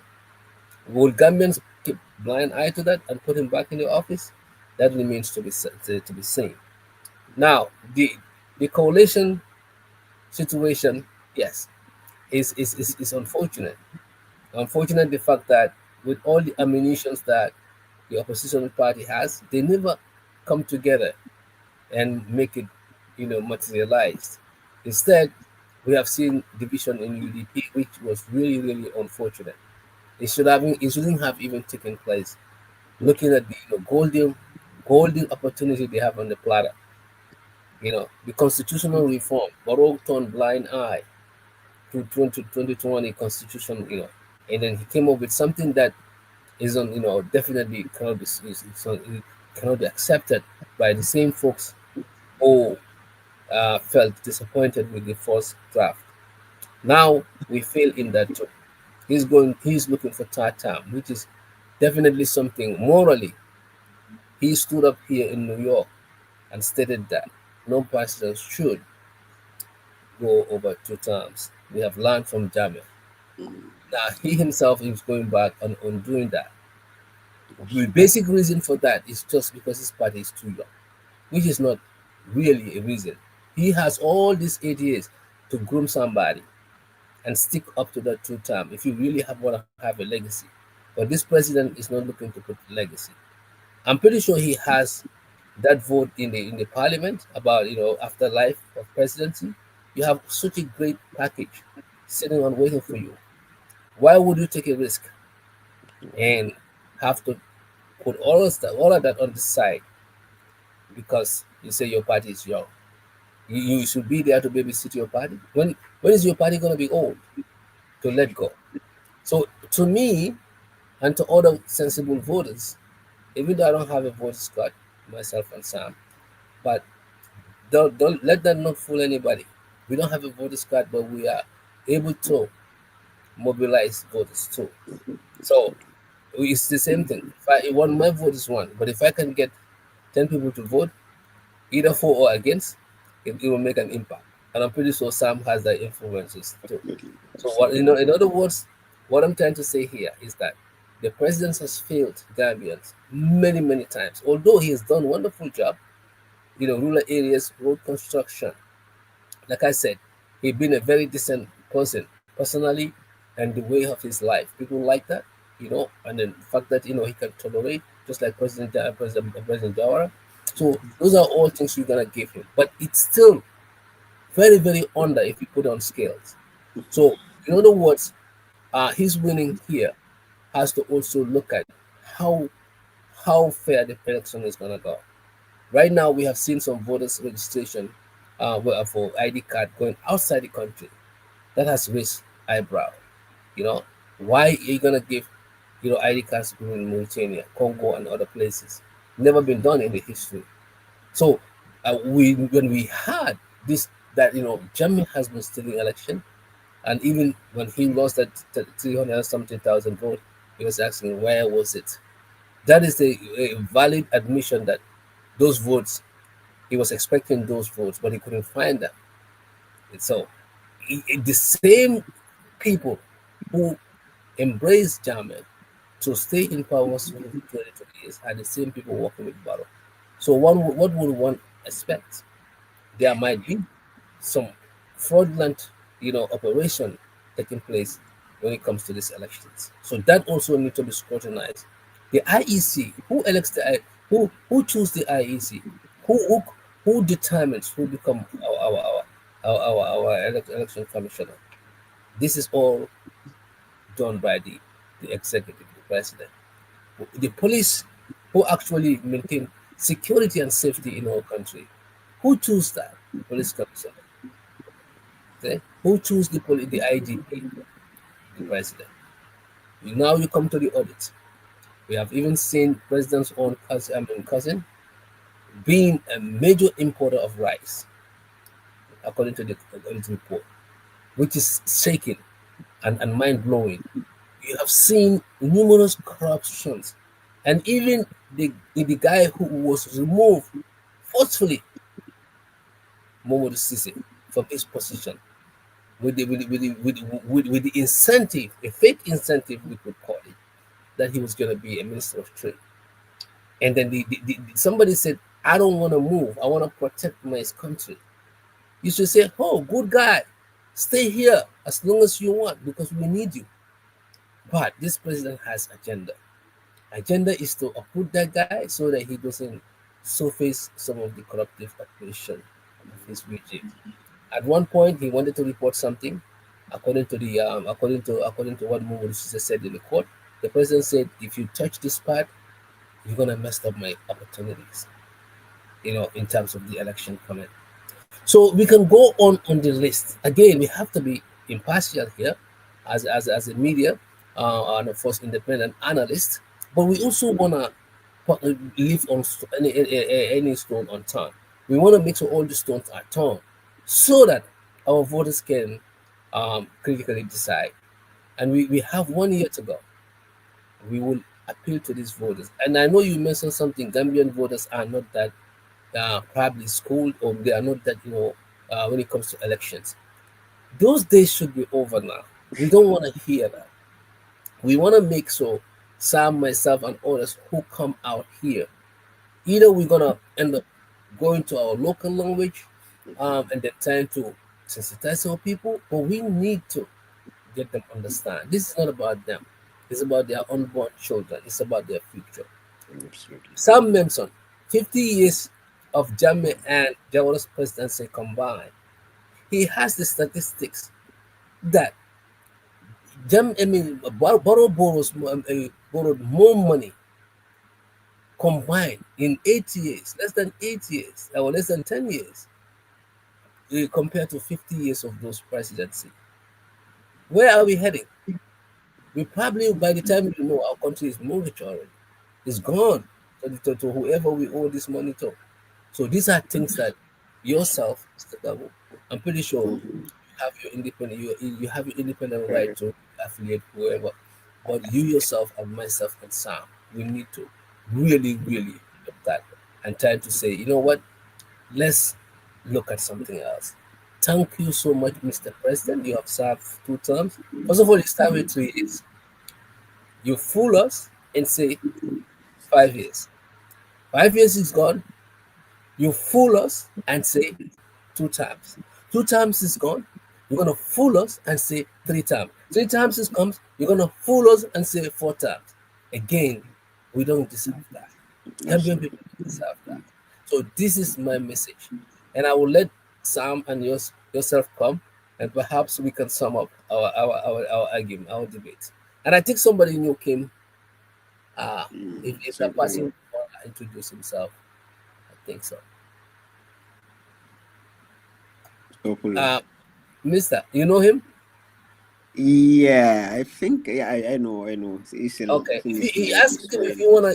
Will Gambians keep blind eye to that and put him back in the office? That remains to be seen. Now, the coalition situation, yes, is unfortunate. Unfortunate the fact that with all the ammunitions that the opposition party has, they never come together and make it, materialized. Instead, we have seen division in UDP, which was really, really unfortunate. It shouldn't have even taken place. Looking at the golden opportunity they have on the platter. The constitutional reform, Barrow turned blind eye to 2020 constitution, and then he came up with something that isn't, definitely cannot it cannot be accepted by the same folks who felt disappointed with the first draft. Now we fail in that too. He's looking for third term, which is definitely something morally. He stood up here in New York and stated that no president should go over 2 terms. We have learned from Drammeh. Mm. Now he himself is going back on doing that. The basic reason for that is just because his party is too young, which is not really a reason. He has all these 8 years to groom somebody and stick up to that 2 term if you really want to have a legacy. But this president is not looking to put legacy. I'm pretty sure he has that vote in the parliament about afterlife of presidency. You have such a great package sitting on waiting for you. Why would you take a risk and have to put all of that on the side because you say your party is young? You should be there to babysit your party. When is your party gonna be old to let go? So to me and to other sensible voters, even though I don't have a voter's card, myself and Sam, but don't let that not fool anybody. We don't have a voter's card, but we are able to mobilize voters too. So it's the same thing. If I one my vote is one, but if I can get 10 people to vote, either for or against, it will make an impact. And I'm pretty sure Sam has that influences too. Definitely. So what in other words, what I'm trying to say here is that the president has failed Gambians many, many times. Although he has done a wonderful job, rural areas, road construction. Like I said, he's been a very decent person personally and the way of his life. People like that, and then the fact that he can tolerate, just like President Jawara. So those are all things you're gonna give him. But it's still very, very under if you put on scales. So in other words, his winning here has to also look at how how fair the election is gonna go. Right now, we have seen some voters registration for ID card going outside the country. That has raised eyebrow. You know, why are you gonna give ID cards to people in Mauritania, Congo, and other places? Never been done in the history. So we when we had this that Jammeh has been stealing election, and even when he lost that 300 something thousand vote, he was asking where was it. That is a valid admission that those votes he was expecting those votes, but he couldn't find them. And so the same people who embraced Jammeh to stay in power for 20 years are the same people working with Barrow. So what would one expect? There might be some fraudulent, operation taking place when it comes to these elections. So that also needs to be scrutinized. The IEC, who elects who choose the IEC, who who determines who become our election commissioner. This is all done by the executive, the president. The police who actually maintain security and safety in our country. Who choose that? Police commissioner. Okay? Who choose the IGP? The president. Now you come to the audit. We have even seen president's own cousin being a major importer of rice, according to the audit report, which is shaking and mind blowing. You have seen numerous corruptions, and even the guy who was removed forcefully, Momodou Ceesay, from his position with the incentive, a fake incentive we could call it, that he was going to be a minister of trade. And then somebody said, I don't want to move. I want to protect my country. You should say, oh, good guy, stay here as long as you want because we need you. But this president has agenda. Agenda is to uproot that guy so that he doesn't surface some of the corruptive operation of his regime. At one point, he wanted to report something. According to what Momodou said in the court, the president said, if you touch this part, you're gonna mess up my opportunities. In terms of the election coming. So we can go on the list. Again, we have to be impartial here as a media and of course independent analyst, but we also wanna leave on any stone unturned. We want to make sure all the stones are turned so that our voters can critically decide. And we have 1 year to go. We will appeal to these voters. And I know you mentioned something. Gambian voters are not that probably schooled, or they are not that when it comes to elections. Those days should be over now. We don't want to hear that. We want to make sure Sam, myself, and others who come out here, either we're gonna end up going to our local language, and then trying to sensitize our people, but we need to get them understand. This is not about them. It's about their unborn children. It's about their future. Absolutely. Sam mentioned 50 years of Drammeh and Jawahar's presidency combined. He has the statistics that borrowed more money combined in 8 years, less than 8 years, or less than 10 years, compared to 50 years of those presidency. Where are we heading? We probably, by the time our country is mortgaged already, it's gone to whoever we owe this money to. So these are things that yourself, Mr. Gabu, I'm pretty sure you have your independent, you have your independent right to affiliate whoever, but you yourself and myself and Sam, we need to really look at that and try to say, you know what, let's look at something else. Thank you so much, Mr. President. You have served 2 terms. First of all, you start with 3 years. You fool us and say 5 years. 5 years is gone. You fool us and say 2 times. 2 times is gone. You're gonna fool us and say 3 times. 3 times is comes. You're gonna fool us and say 4 times. Again, we don't deserve that. Gambian people don't deserve that. So this is my message, and I will let Sam and yourself come, and perhaps we can sum up our argument, our debate. And I think somebody new came. If that person want to introduce himself, I think so. Mister, you know him? Yeah, I think I know. Okay. He asked him if you wanna.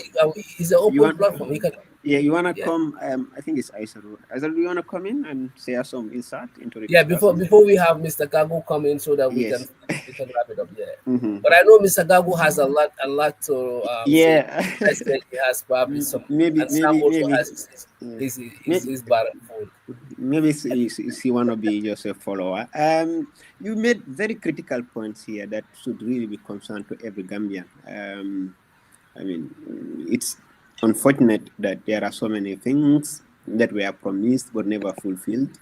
It's an open platform. He can. Yeah, you wanna come? I think it's Aisaru. Aisaru, you wanna come in and share some insight into the Yeah, discussion? before we have Mr. Gagu come in so that we Yes. can wrap it up. Yeah. But I know Mr. Gagu has a lot to Yeah. say. I said he has probably some, and Sam also has his barrel full. Maybe he wanna be just a follower. You made very critical points here that should really be concerned to every Gambian. I mean, it's unfortunate that there are so many things that were promised but never fulfilled.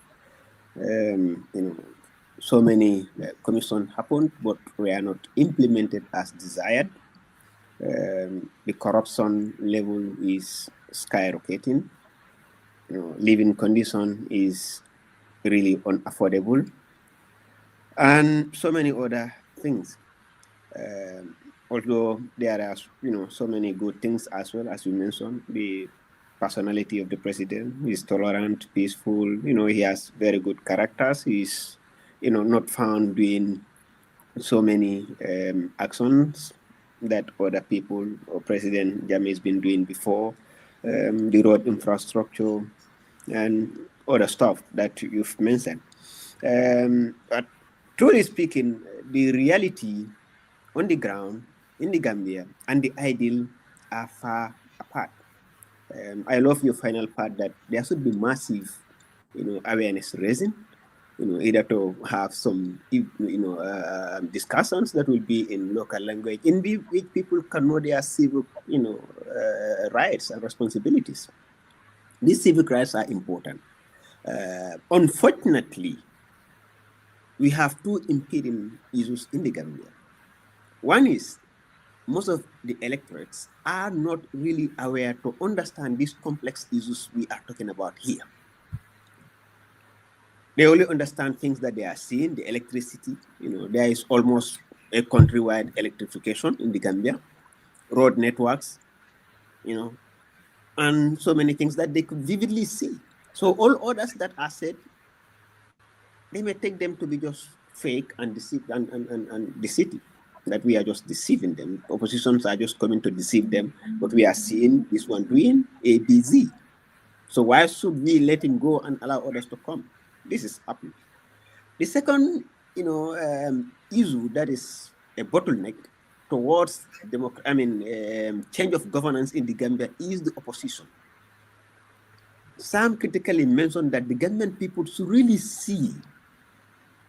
So many commissions happened but were not implemented as desired. The corruption level is skyrocketing. Living condition is really unaffordable, and so many other things. Although there are, so many good things as well, as you mentioned, the personality of the president is tolerant, peaceful. He has very good characters. He's, not found doing so many actions that other people or President Jammeh has been doing before, the road infrastructure and other stuff that you've mentioned. But truly speaking, the reality on the ground in the Gambia and the ideal are far apart. I love your final part that there should be massive, awareness raising, either to have some, discussions that will be in local language, in which people can know their civic, rights and responsibilities. These civic rights are important. Unfortunately, we have 2 impeding issues in the Gambia. One is most of the electorates are not really aware to understand these complex issues we are talking about here. They only understand things that they are seeing, the electricity. There is almost a countrywide electrification in the Gambia, road networks, and so many things that they could vividly see. So all others that are said, they may take them to be just fake and deceive and deceiving. That we are just deceiving them. Oppositions are just coming to deceive them, but we are seeing this one doing A, B, Z. So why should we let him go and allow others to come? This is happening. The second, issue that is a bottleneck towards change of governance in the Gambia is the opposition. Some critically mentioned that the government people should really see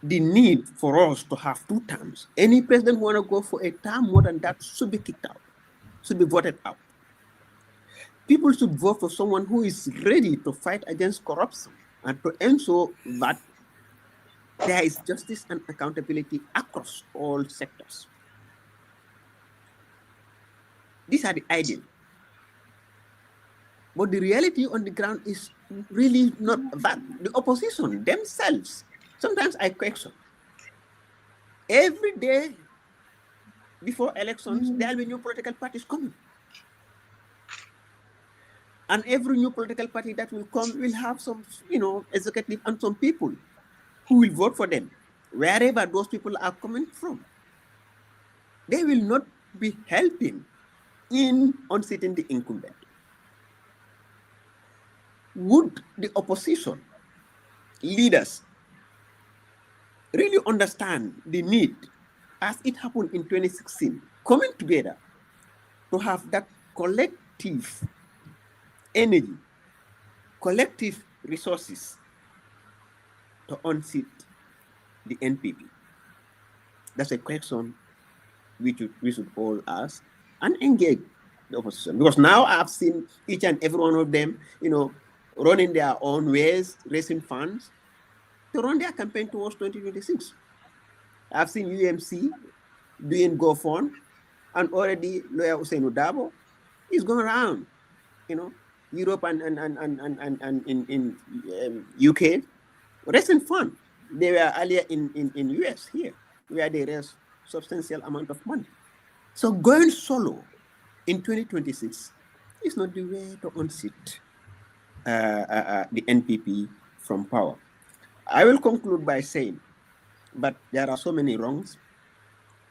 the need for us to have 2 terms. Any president want to go for a term more than that should be kicked out, should be voted out. People should vote for someone who is ready to fight against corruption and to ensure that there is justice and accountability across all sectors. These are the ideal. But the reality on the ground is really not that. The opposition themselves, sometimes I question. Every day before elections, there will be new political parties coming. And every new political party that will come will have some, executive and some people who will vote for them, wherever those people are coming from. They will not be helping in unseating the incumbent. Would the opposition leaders really understand the need, as it happened in 2016, coming together to have that collective energy, collective resources to unseat the NPP? That's a question we should all ask and engage the opposition. Because now I've seen each and every one of them, running their own ways, raising funds to run their campaign towards 2026. I've seen UMC doing GoFund, and already lawyer Usainu Dabo is going around, Europe and in UK, raising fund. They were earlier in US here, where they raised substantial amount of money. So going solo in 2026 is not the way to unseat the NPP from power. I will conclude by saying, but there are so many wrongs.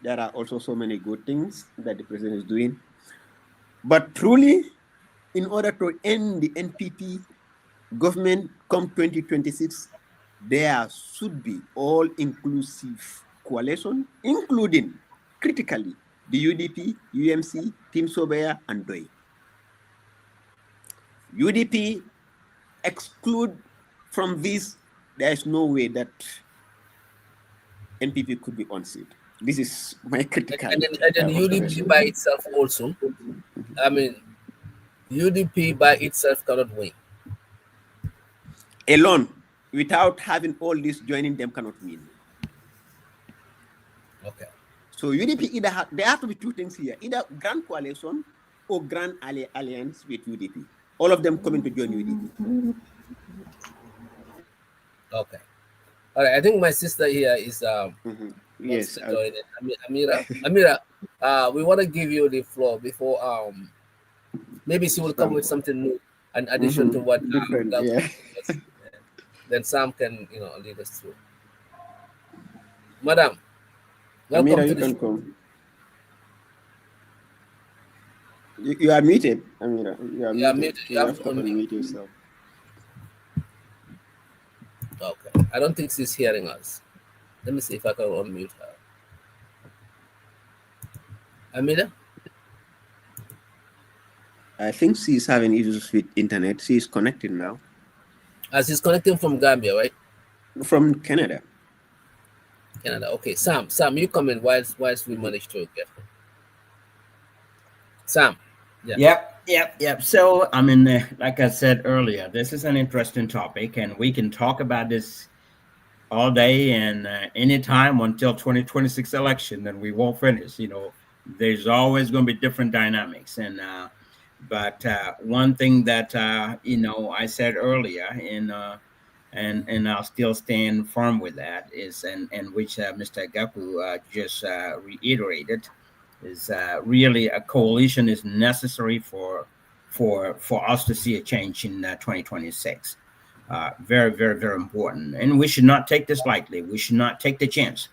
There are also so many good things that the president is doing. But truly, in order to end the NPP government come 2026, there should be all-inclusive coalition, including, critically, the UDP, UMC, Team Sobea, and DOI. UDP exclude from this, there is no way that NPP could be unseated. This is my critical. And then UDP by itself also. I mean, UDP by itself cannot win. Alone, without having all this joining them, cannot win. Okay. So UDP there have to be 2 things here: either grand coalition or grand alliance with UDP. All of them coming to join UDP. Okay. All right. I think my sister here is Yes. Amira, we want to give you the floor before maybe she will come with something new in addition to what then Sam can lead us through. Madam, welcome Amira, to you the can show. come. You are muted, Amira. You are muted. You have to unmute yourself. Okay. I don't think she's hearing us. Let me see if I can unmute her. Amira? I think she's having issues with internet. She's connected now. She's connecting from Gambia, right? From Canada. Canada. Okay. Sam, you come in whilst we manage to get her. Sam. Yeah. Yep. So, I mean, like I said earlier, this is an interesting topic, and we can talk about this all day and anytime until 2026 election, and we won't finish. There's always going to be different dynamics, and but one thing that I said earlier, and I'll still stand firm with that is, and which Mr. Gaku just reiterated, is really a coalition is necessary for us to see a change in 2026. Very, very, very important. And we should not take this lightly. We should not take the chance.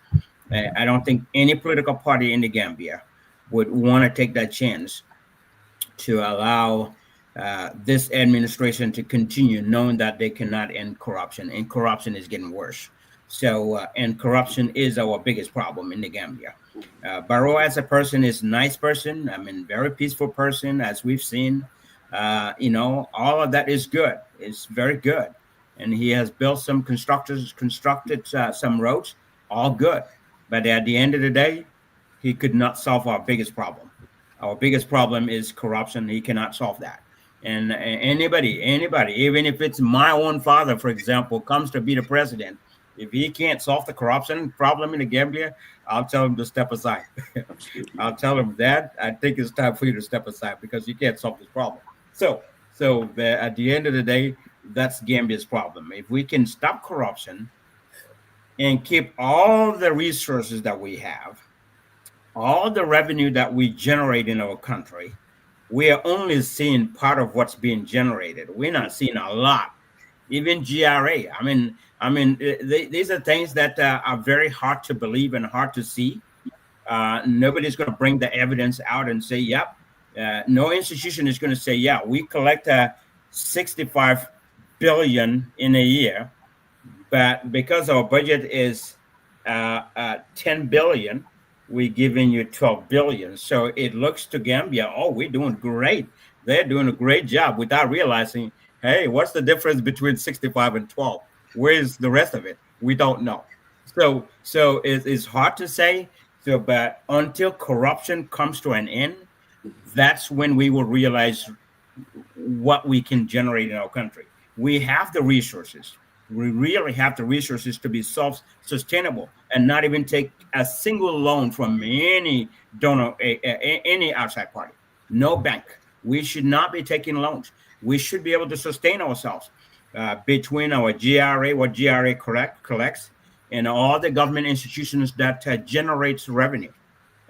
I don't think any political party in the Gambia would want to take that chance to allow this administration to continue, knowing that they cannot end corruption, and corruption is getting worse. So, and corruption is our biggest problem in the Gambia. Barrow, as a person, is a nice person. I mean, very peaceful person, as we've seen. All of that is good. It's very good, and he has built some constructed some roads, all good. But at the end of the day, he could not solve our biggest problem. Our biggest problem is corruption. He cannot solve that. And anybody, even if it's my own father, for example, comes to be the president, if he can't solve the corruption problem in the Gambia, I'll tell him to step aside. I'll tell him, Dad, I think it's time for you to step aside because you can't solve this problem. At the end of the day, that's Gambia's problem. If we can stop corruption and keep all the resources that we have, all the revenue that we generate in our country, we are only seeing part of what's being generated. We're not seeing a lot. Even GRA. These are things that are very hard to believe and hard to see. Nobody's going to bring the evidence out and say, "Yep." No institution is going to say, "Yeah, we collect 65 billion in a year, but because our budget is 10 billion." We're giving you 12 billion. So it looks to Gambia, oh, we're doing great. They're doing a great job without realizing, hey, what's the difference between 65 and 12? Where's the rest of it? We don't know. So it's hard to say. But until corruption comes to an end, that's when we will realize what we can generate in our country. We have the resources. We really have the resources to be self-sustainable and not even take a single loan from any donor, any outside party. No bank. We should not be taking loans. We should be able to sustain ourselves between our GRA, what GRA collects, and all the government institutions that generates revenue.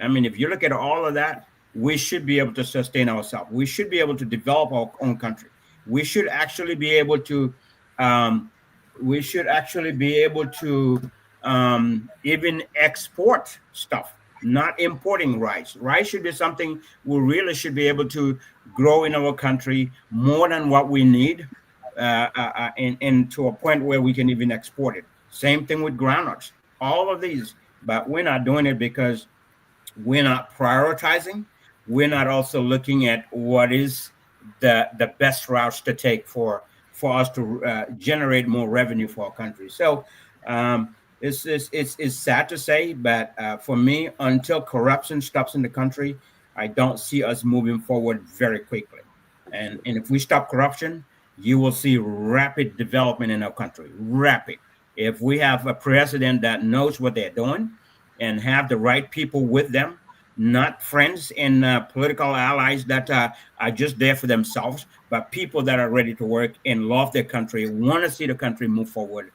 I mean, if you look at all of that, we should be able to sustain ourselves. We should be able to develop our own country. We should actually be able to even export stuff, not importing rice. Rice should be something we really should be able to grow in our country more than what we need, and to a point where we can even export it. Same thing with groundnuts, all of these. But we're not doing it because we're not prioritizing. We're not also looking at what is the best routes to take for us to generate more revenue for our country. So it's sad to say, but for me, until corruption stops in the country, I don't see us moving forward very quickly. And if we stop corruption, you will see rapid development in our country. Rapid. If we have a president that knows what they're doing and have the right people with them, not friends and political allies that are just there for themselves, but people that are ready to work and love their country, want to see the country move forward,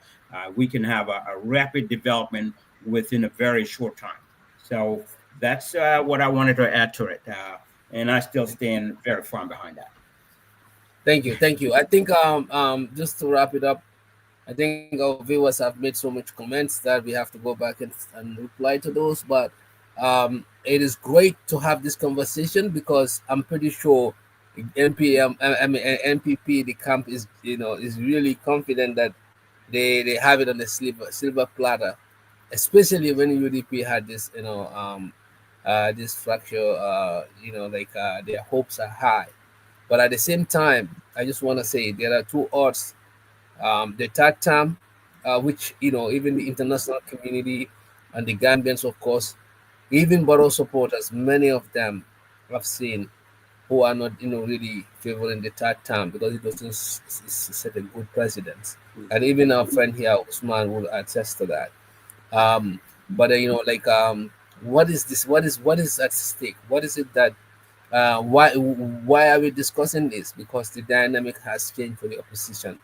we can have a rapid development within a very short time. So that's what I wanted to add to it. And I still stand very firm behind that. Thank you. I think just to wrap it up, I think our viewers have made so much comments that we have to go back and reply to those. But it is great to have this conversation because I'm pretty sure NPP, the camp is really confident that they have it on the silver platter, especially when UDP had this this fracture. Their hopes are high, but at the same time, I just want to say there are two odds. The third term, which even the international community and the Gambians, of course, even Barrow supporters, many of them I've seen who are not really favoring the third term because it doesn't set a good precedent. And even our friend here, Ousman, will attest to that. But what is this? What is at stake? What is it that why are we discussing this? Because the dynamic has changed for the opposition.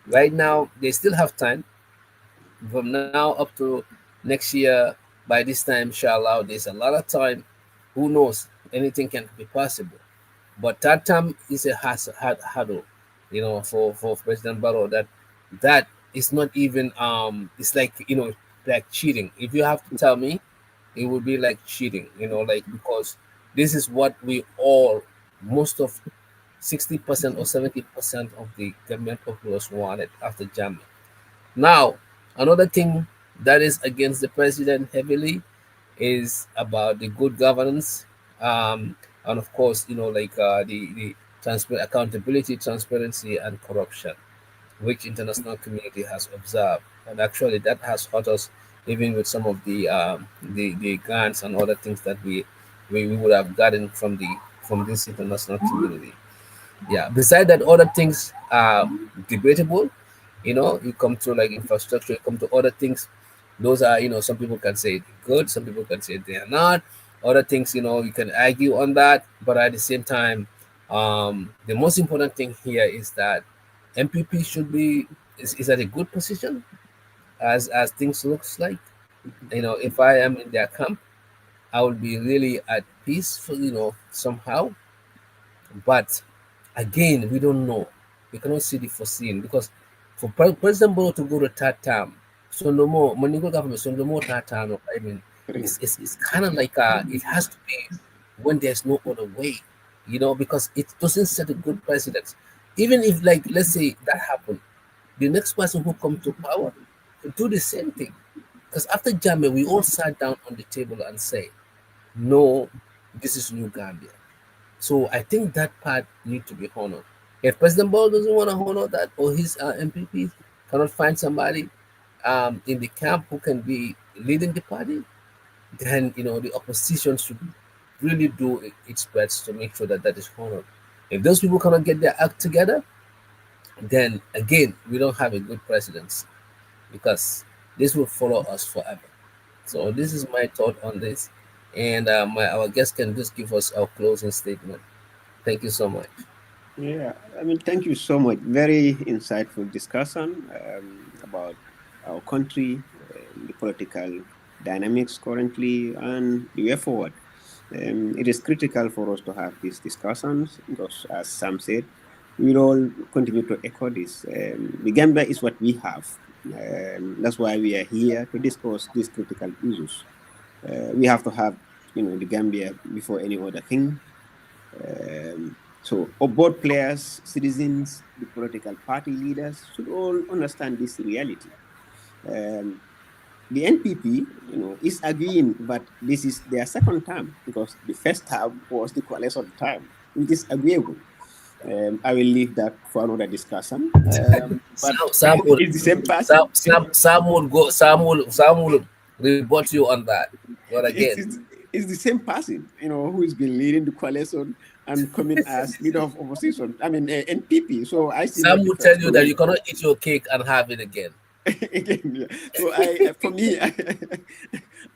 Right now, they still have time from now up to next year. By this time, inshallah, there's a lot of time. Who knows? Anything can be possible. But that time is a hard hurdle, for President Barrow. That is not even it's like like cheating. If you have to tell me, it would be like cheating, because this is what we all, most of 60% or 70% of the government populace wanted after Jammeh. Now, another thing that is against the president heavily is about the good governance, and of course, like the accountability, transparency, and corruption, which international community has observed, and actually that has hurt us even with some of the grants and other things that we would have gotten from this international community. Yeah, beside that, other things are debatable. You come to like infrastructure, you come to other things. Those are, some people can say good, some people can say they are not. Other things, you can argue on that, but at the same time, the most important thing here is that MPP should be is at a good position as things looks like. If I am in their camp, I will be really at peace for somehow. But again, we don't know. We cannot see the foreseen because for President Bolo to go to third term, so no more Manigo government, so no more third term. I mean, it's kind of like it has to be when there's no other way, because it doesn't set a good precedent. Even if, like, let's say that happened, the next person who comes to power will do the same thing. Because after Jammeh, we all sat down on the table and say, no, this is New Gambia. So I think that part need to be honored. If President Ball doesn't want to honor that, or his MPPs cannot find somebody in the camp who can be leading the party, then the opposition should really do its best to make sure that that is honored. If those people cannot get their act together, then again we don't have a good presidency because this will follow us forever. So this is my thought on this, and our guest can just give us our closing statement. Thank you so much. Yeah, I mean, thank you so much. Very insightful discussion about our country, the political dynamics currently, and the way forward. It is critical for us to have these discussions because, as Sam said, we all continue to echo this. The Gambia is what we have. That's why we are here to discuss these critical issues. We have to have, the Gambia before any other thing. So both players, citizens, the political party leaders should all understand this reality. The NPP, is agreeing, but this is their second term because the first term was the coalition term, which is agreeable. I will leave that for another discussion. But it's the same person. Sam will rebut you on that. But again, it's the same person, who has been leading the coalition and coming as leader of opposition. I mean, NPP. So I see. Sam will tell you that you cannot eat your cake and have it again. Again, yeah. So for me,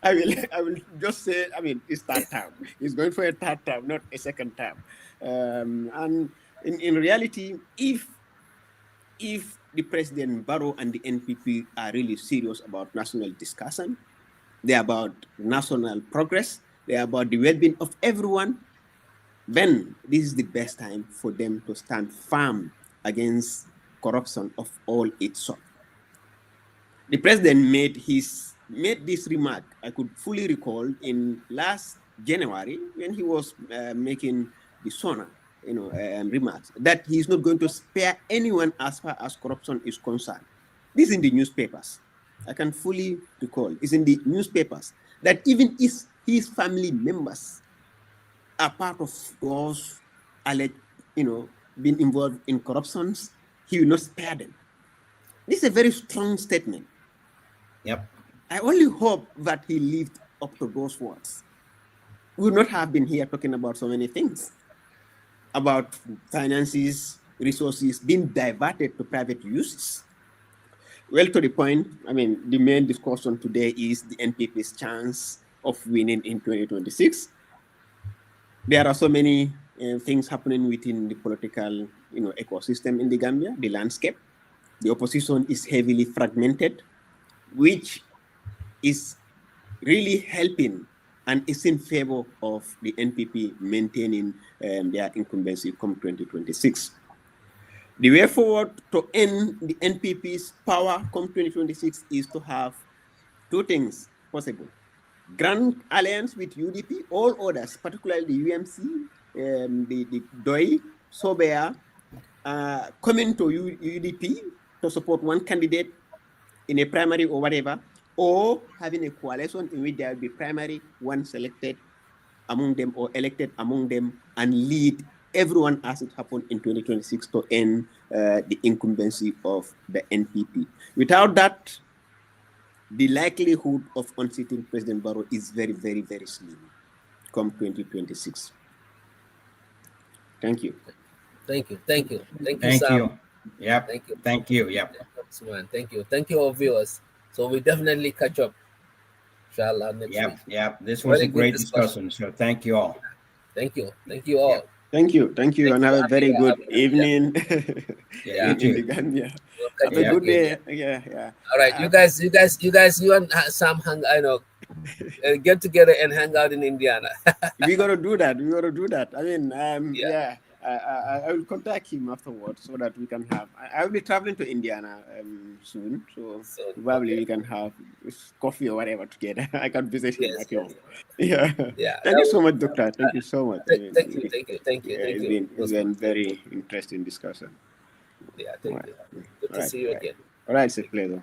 I will just say, I mean, it's third term. He's going for a third term, not a second term. And in reality, if the President Barrow and the NPP are really serious about national discussion, they're about national progress, they're about the well-being of everyone, then this is the best time for them to stand firm against corruption of all its sorts. The president made this remark, I could fully recall, in last January when he was making the SONA remarks, that he's not going to spare anyone as far as corruption is concerned. This is in the newspapers. I can fully recall. It's in the newspapers that even his family members are part of those alleged, being involved in corruptions, he will not spare them. This is a very strong statement. Yep. I only hope that he lived up to those words. We would not have been here talking about so many things, about finances, resources being diverted to private uses. Well, to the point, I mean, the main discussion today is the NPP's chance of winning in 2026. There are so many things happening within the political, ecosystem in the Gambia, the landscape. The opposition is heavily fragmented, which is really helping and is in favor of the NPP maintaining their incumbency come 2026. The way forward to end the NPP's power come 2026 is to have two things possible. Grand alliance with UDP, all others, particularly the UMC, the DOI, Sobea coming to UDP to support one candidate in a primary or whatever, or having a coalition in which there will be primary, one selected among them or elected among them, and lead everyone as it happened in 2026 to end the incumbency of the NPP. Without that, the likelihood of unseating President Barrow is very, very, very slim come 2026. Thank you. Thank you. Thank you. Thank you, Thank Sam. you. Yep. Thank you. Thank you. Yep. Thank you. Thank you, all viewers. So we definitely catch up, inshallah, next week. Yep. Yep. This was Very a good great discussion. discussion. So thank you all. Thank you. Thank you all. Yep. Thank you. Thank you. Thanks And for have a very having good me. evening Yeah, in the Gambia. We'll catch Have a up good again, day. Yeah. All right, you guys, you and Sam get together and hang out in Indiana. We gotta do that. I mean, Yeah. I will contact him afterwards so that we can have. I will be traveling to Indiana soon, so probably okay. we can have coffee or whatever together. I can visit him Yes, at home. Yeah. Yeah. Thank you so much, Doctor. Thank you so much. I mean, Thank you. it's been very interesting discussion. Yeah, All thank right. you. Good All to right. see you again. All right, it's a pleasure.